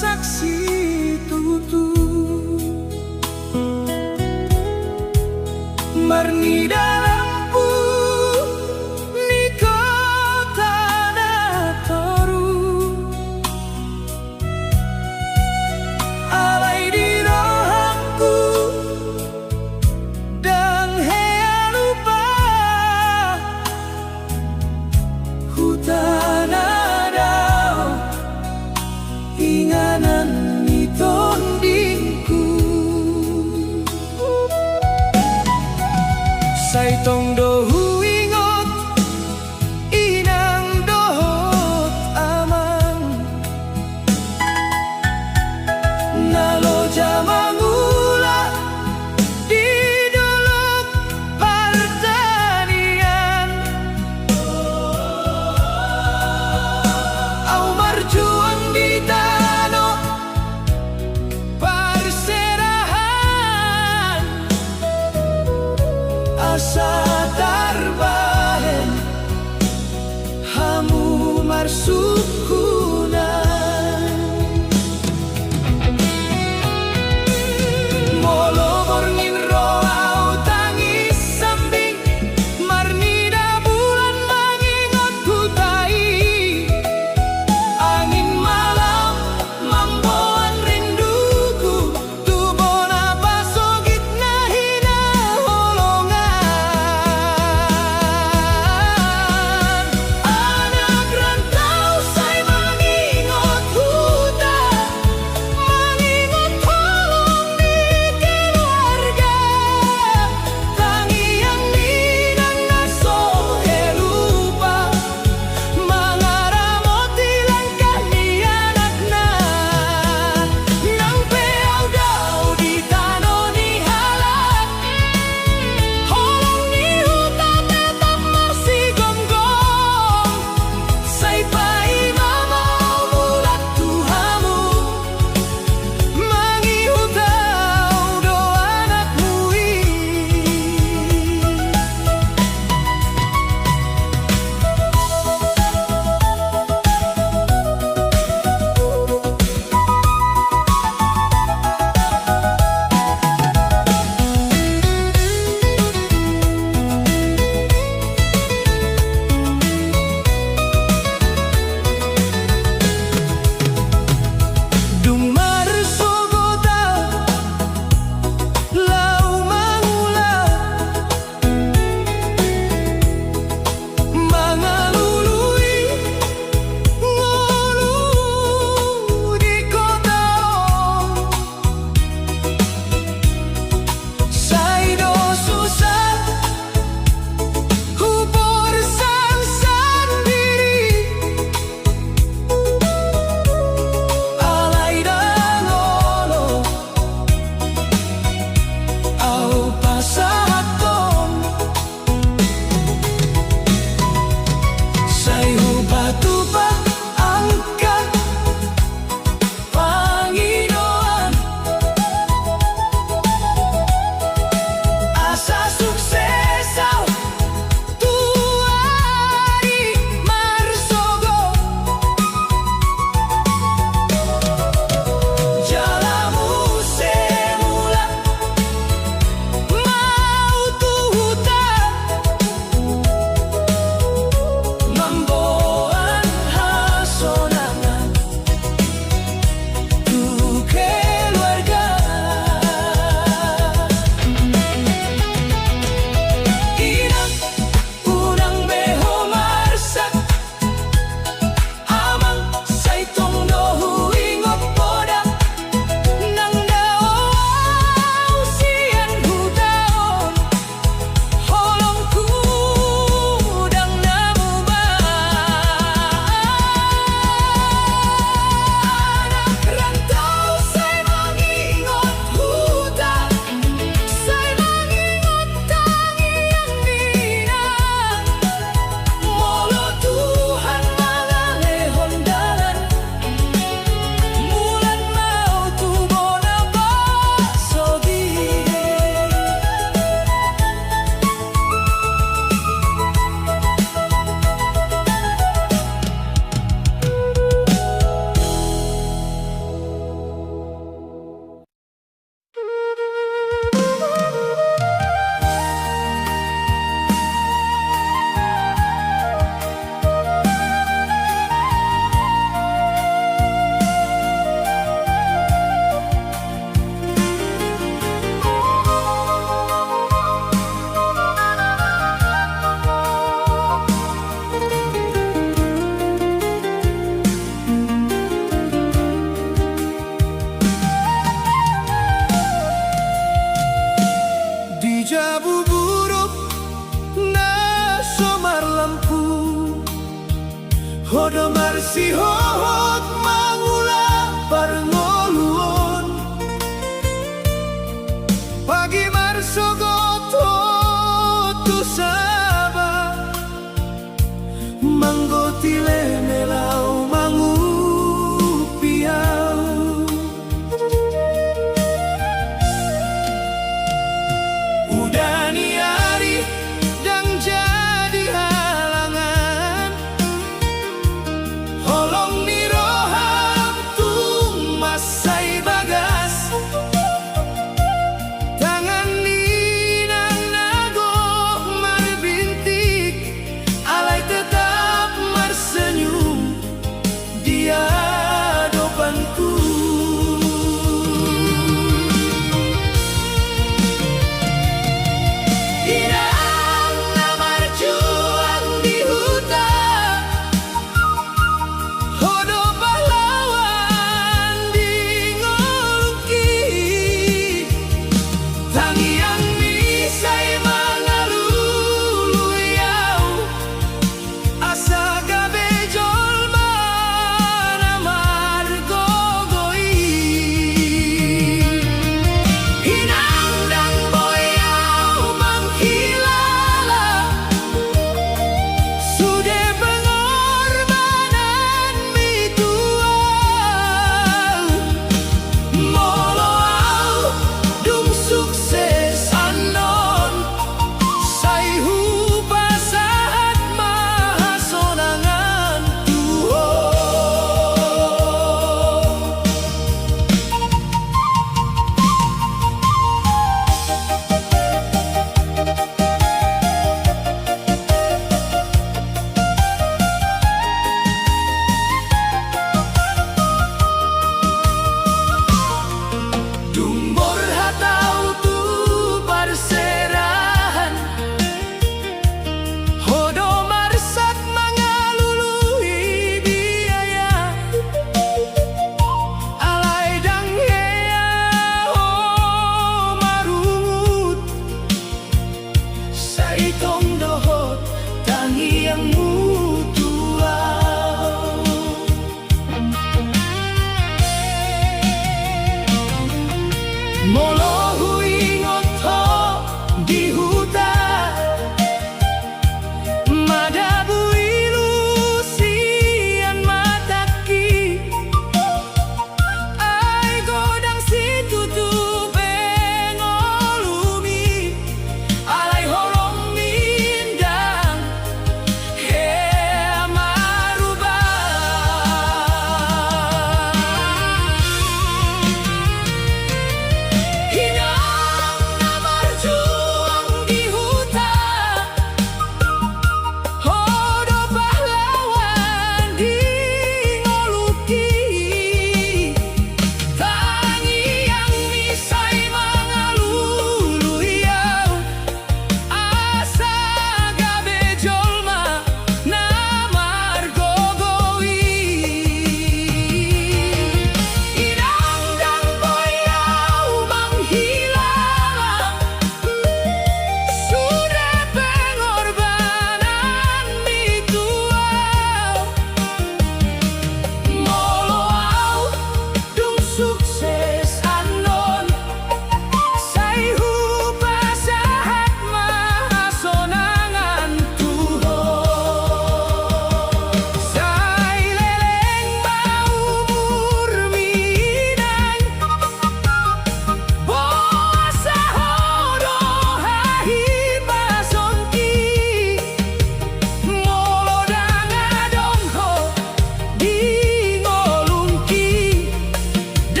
saksi tutu Marni dalamku ni kota Toru alai di rohanku dan hea lupa hutan adau inganan ni tondingku Sai tong dohu ingot inang dohot amang nalo jamangula di dolok pertanian au marjuang di tanah perserahan asa si hohot mangula parengoluon pagi marsogoto tu saba manggotile melau mangupiau udani hari dan jadi halangan holong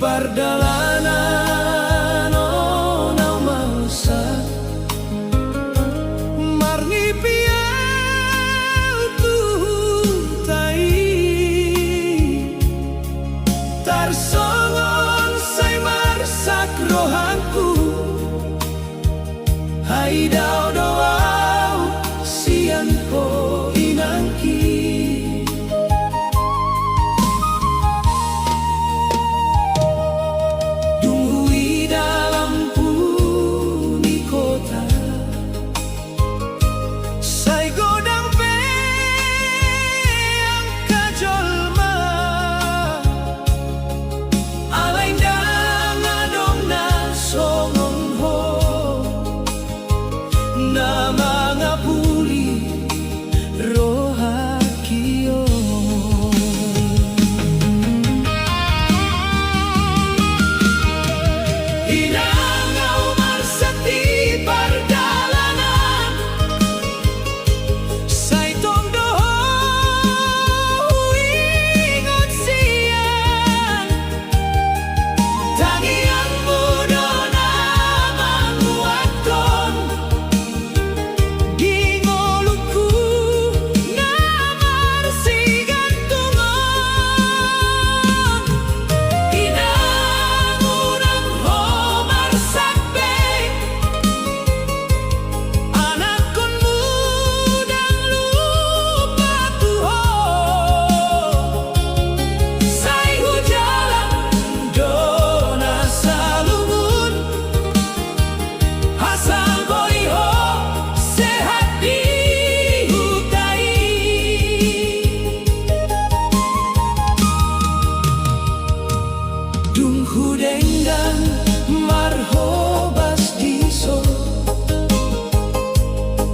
pardalanan onau mausa marni piau tuhutai tarsongon say marsak rohanku hai daw doau sian po inangki dunhui dalam puni kota say godang pe ang kajolma alay dang adong na songong ho na mga puli rohakio hinangaw marsati pardalanan say tongdoho ingot siyan tangian mudo na manguaton gingolutku na marsigantungon hinangunan ho marsakbe anak kon mudang lupa tuho say hujalan dona salungun asal boiho sehat di hutai dung hudenggang marhobas diso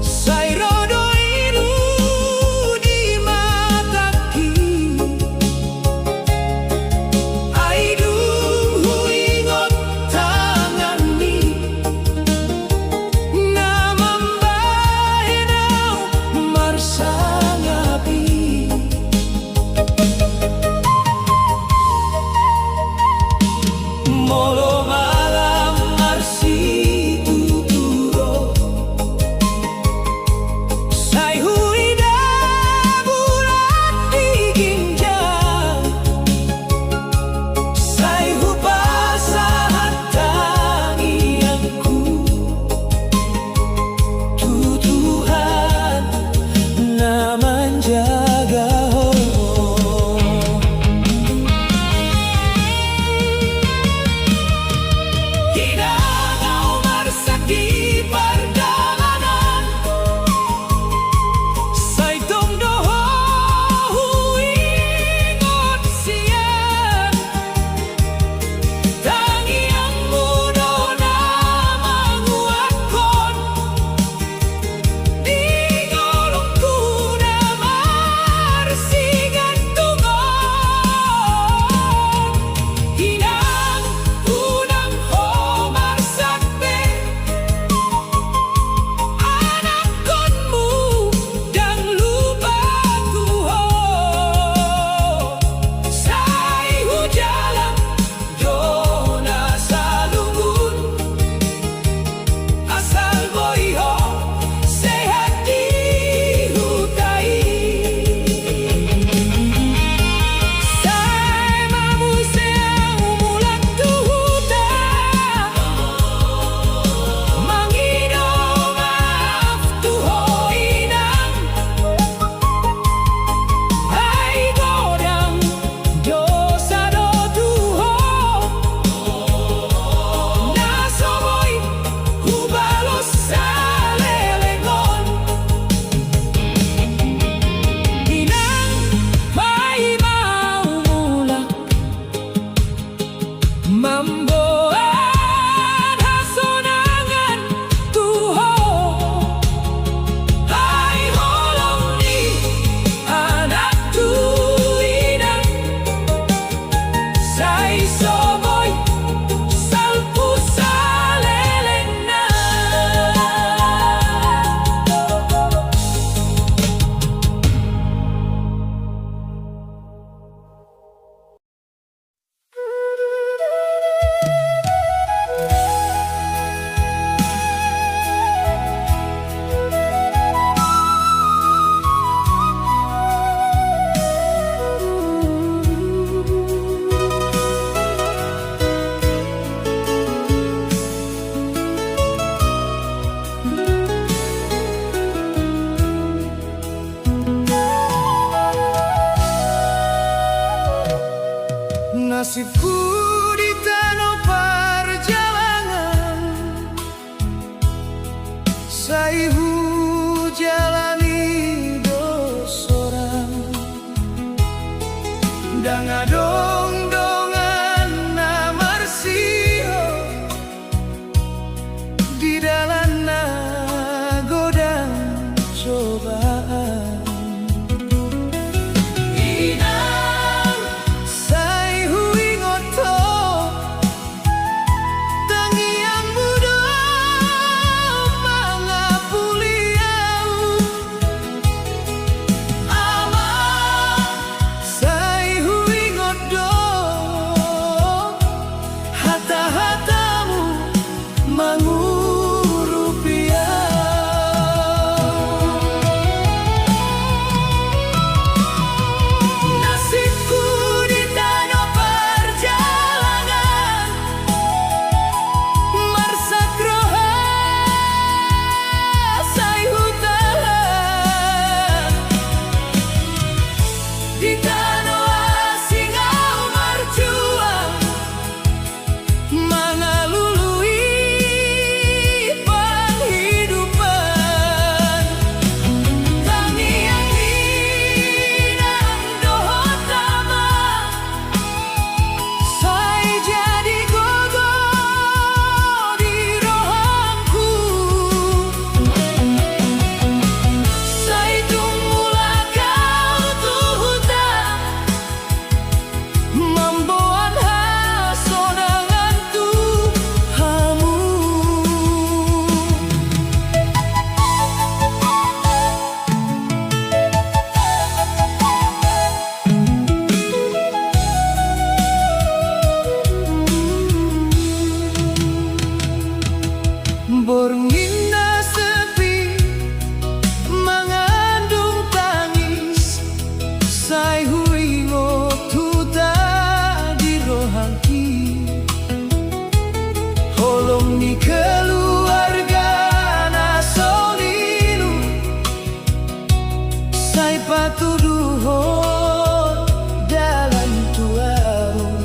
say rodoiru di mataki ay dung huingot tangani na mambahenaw marsangapi molo malam marsi tuturo say huida bulan di ginjal say hupasa tangianku tutuhan na menjaga hinangaw marsak di pardalanan say tongdoho ingot siyan tangian mudo na manguatkon dingolongku na marsigantungon hinang unang ho marsakbe anak kon mudang lupa tuho say hujalan dona salungun asal boiho sehat di hutai say mamuseang umulat tuhuta mangido maaf tuho inang ay godang dosa do tuho nasoboy hubalos sa lelengon inang may maumulak mamboan hasonangan tuho ay holong ni anak tuinang say soboy salpu sa lelenan Nasibku di tanah perjalanan, saihu jalani dosoran, dangadong dongan namarsiho di dalam godang cobaan. Borngina sepi mengandung tangis, saihu ingo tuta di rohangki, holong ni keluarga nasolinu, sai patuduhon dalam tuamu.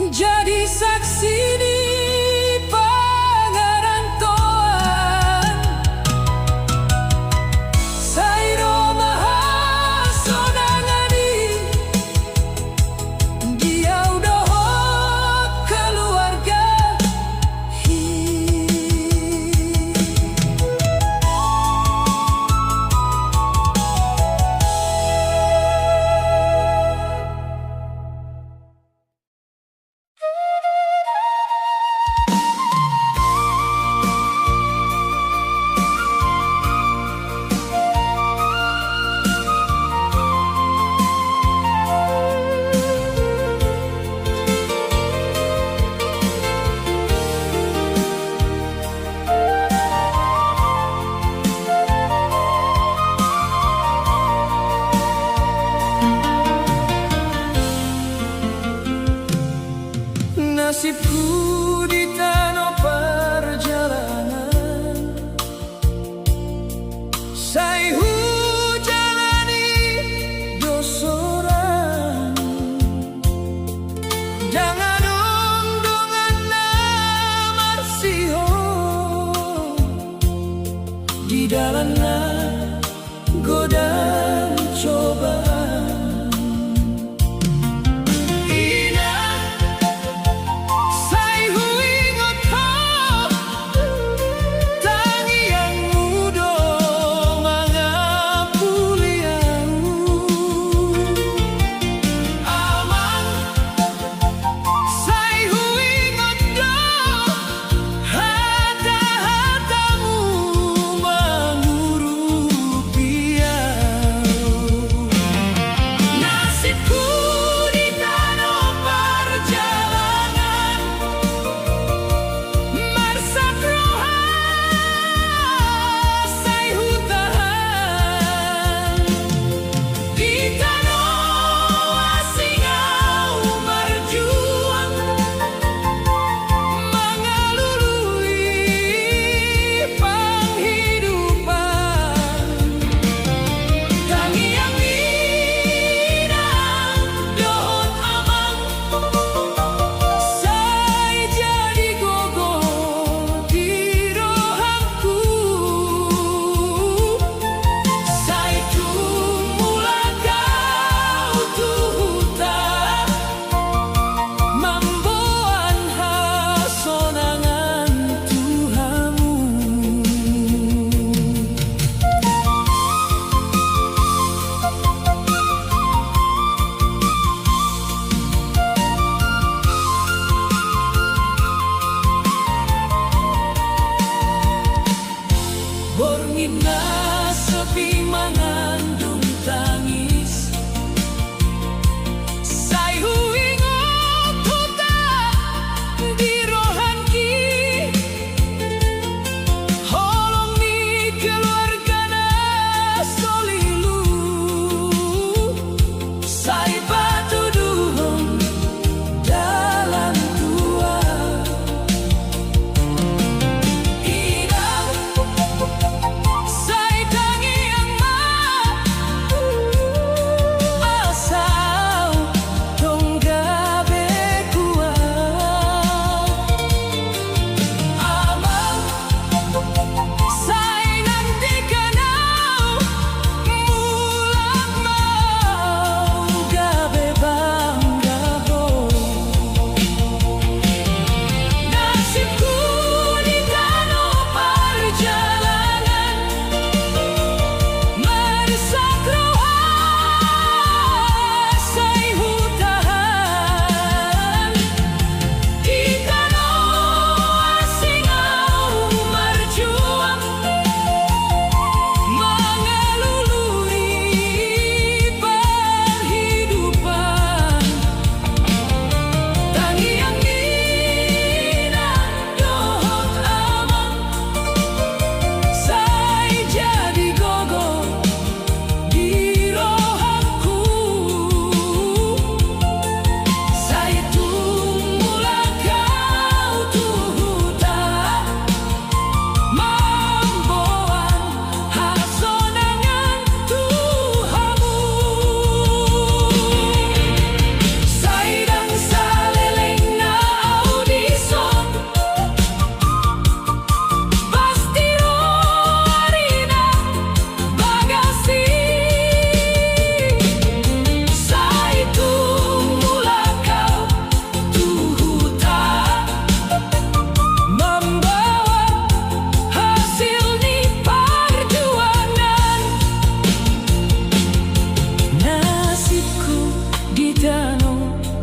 Jadi saksi di pengarantoan, sairo mahasonangani, dia udah keluarga hi. Nasibku di tanah perjalanan, saya jalani dosoran. Jangan undungan nama siho di dalam godaan cobaan. Borngina sepi mengandung tangis, saya ingat huta di rohanki, holong ni keluarga solilu, saya batu duhong dalam tua.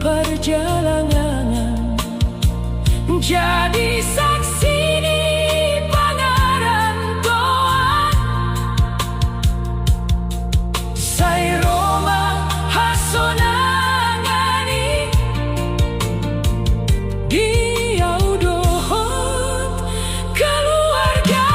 Perjalanan jadi saksi di pangaran Tuhan, saya Roma hasonangani dia udohot keluarga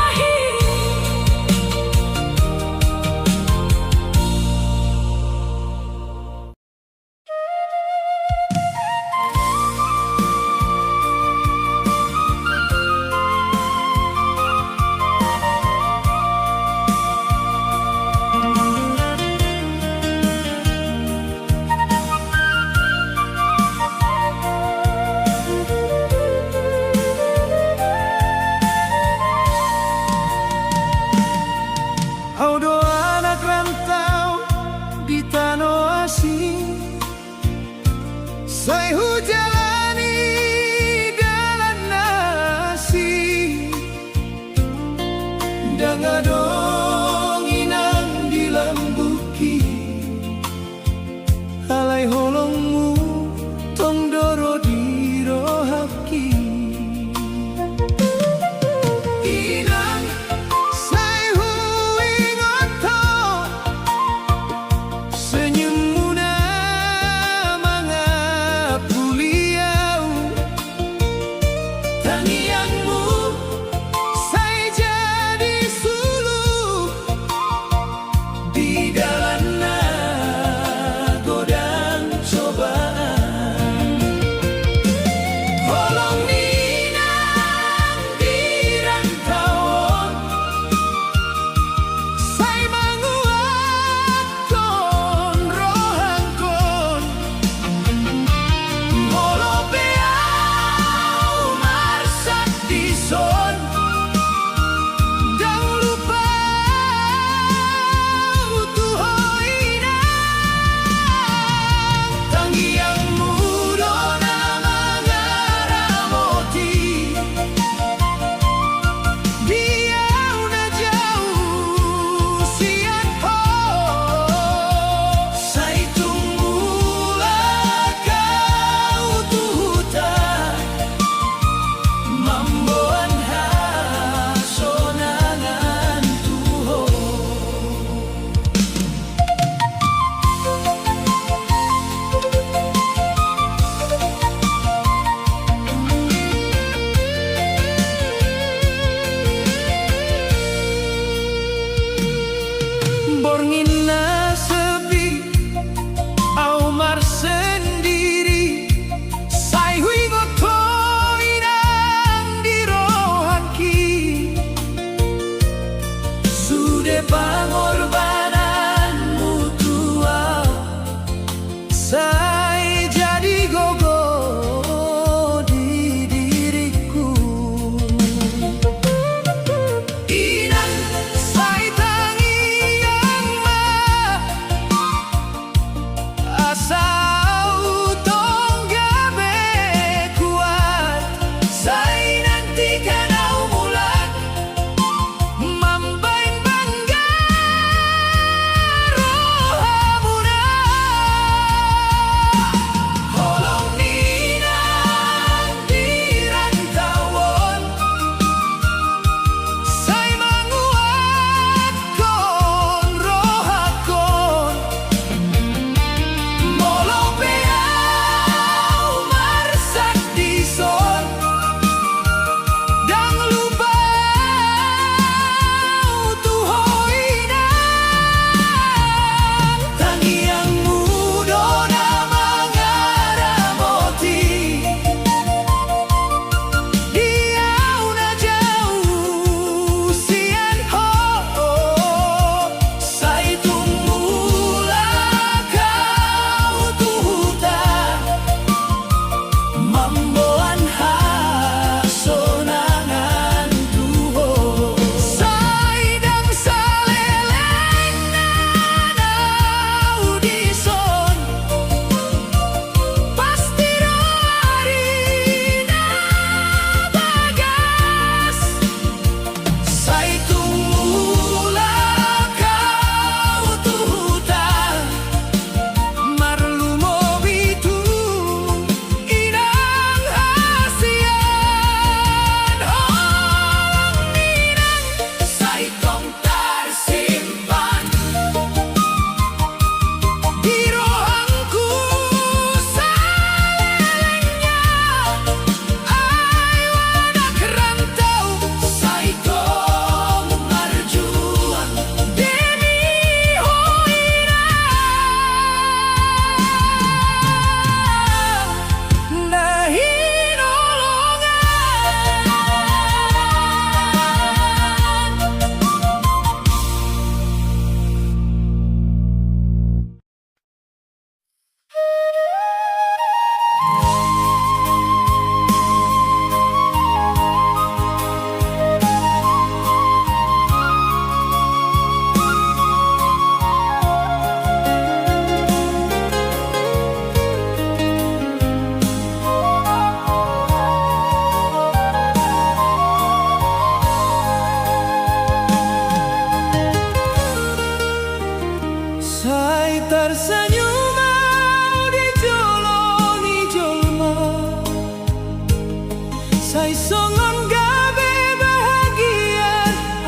Sai songon gabe bahagia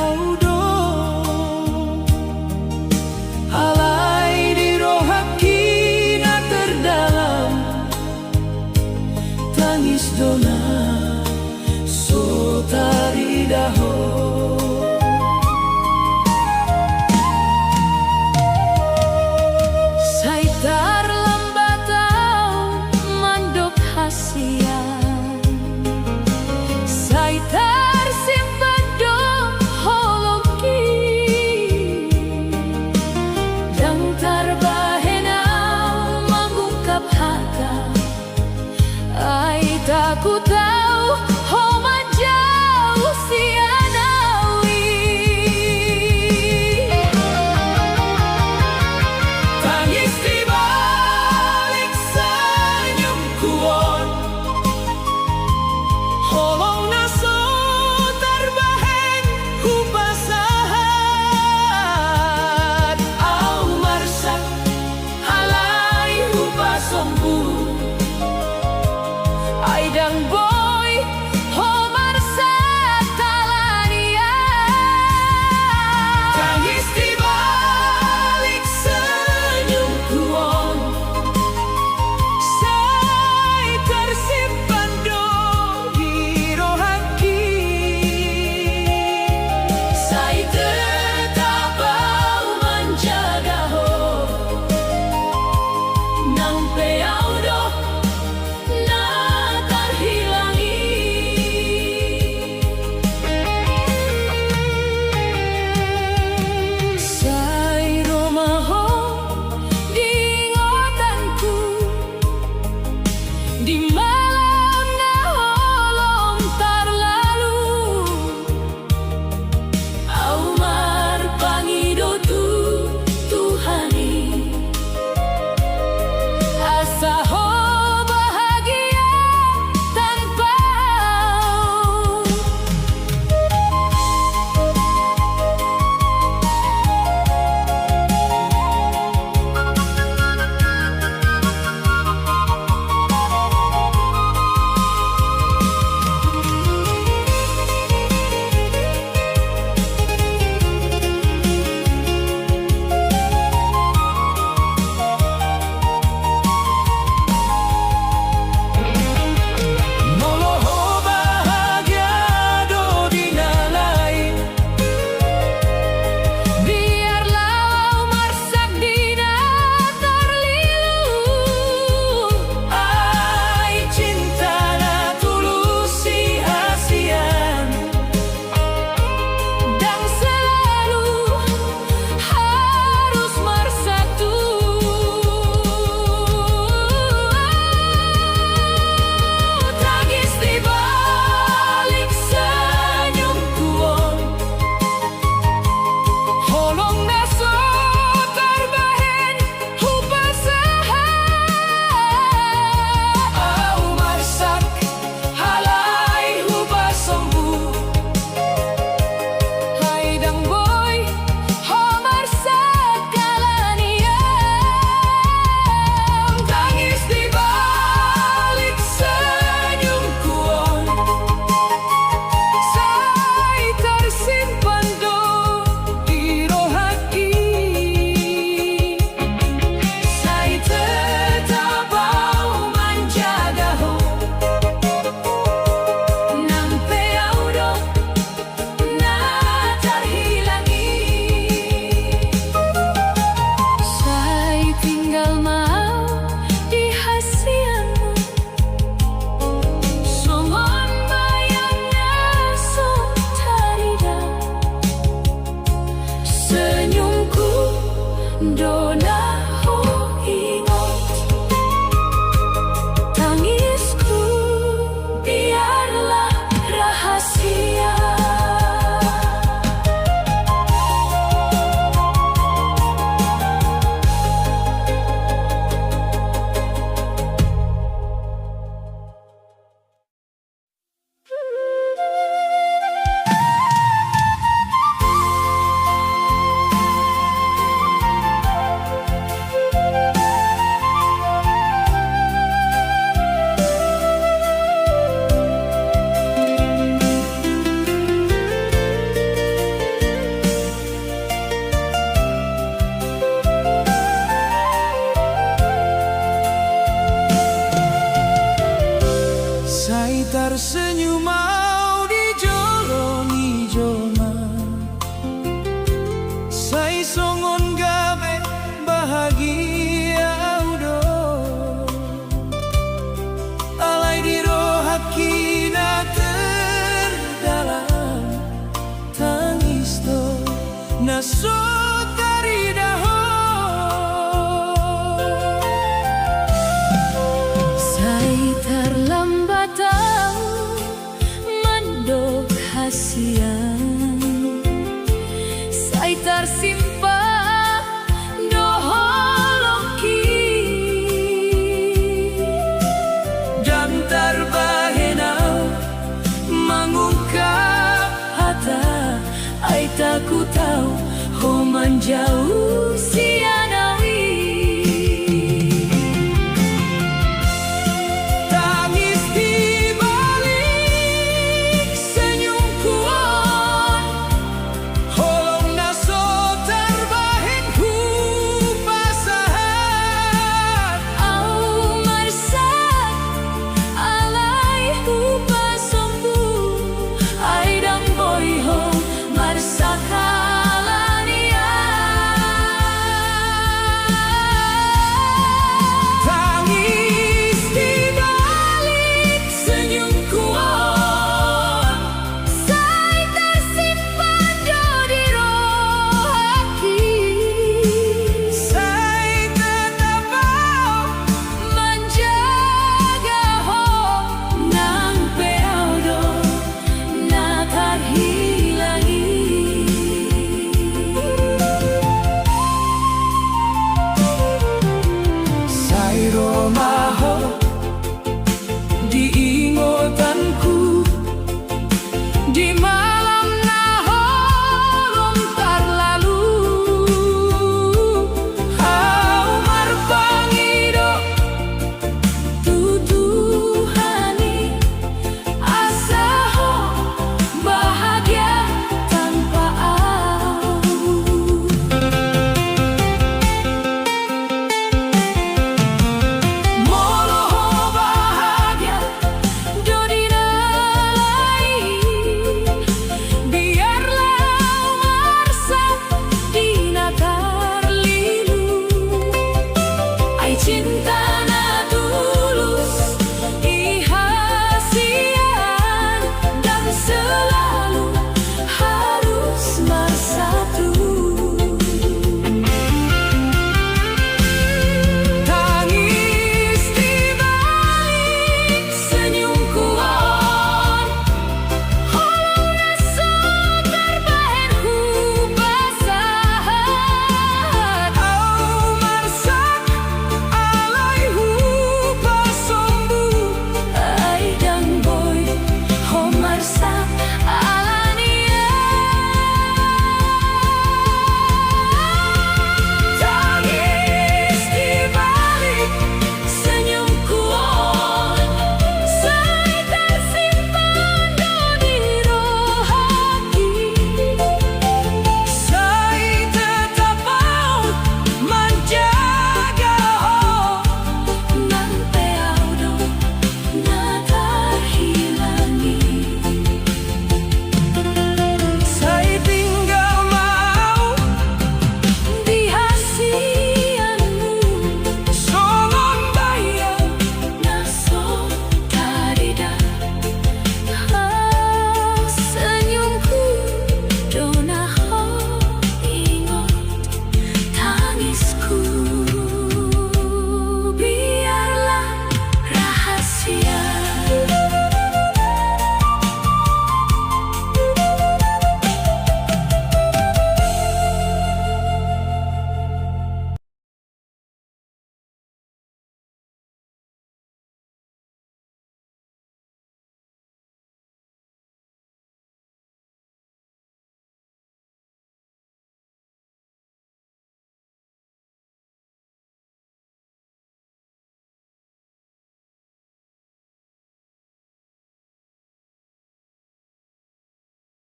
audo alai di rohaki na terdalam tangis dona so tari daho sai tar lambatau mandok hasian sai tar simpan do holoki dan tar bahenau mengungkap haka ai takut tahu homa jauh sianawi tangis di balik senyum kuon holong naso terbahen kupasahat au marsak halai kupasompu Aidang boy homar satalania tangis di balik senyum kuon sai tersimpan do di rohaki sai tetap bau menjaga ho nang peau do na terhilang Sai tersenyum mau dijoloni jolma, sai songon gabe bahagia udo, alai di rohakina terdalam tangis to nasot dari daho. Sai terlambat tahu mandok hasian, sai tersimpan doholoki, Dan terbahenau mengungkap hata, ai tak ku tahu ho menjauh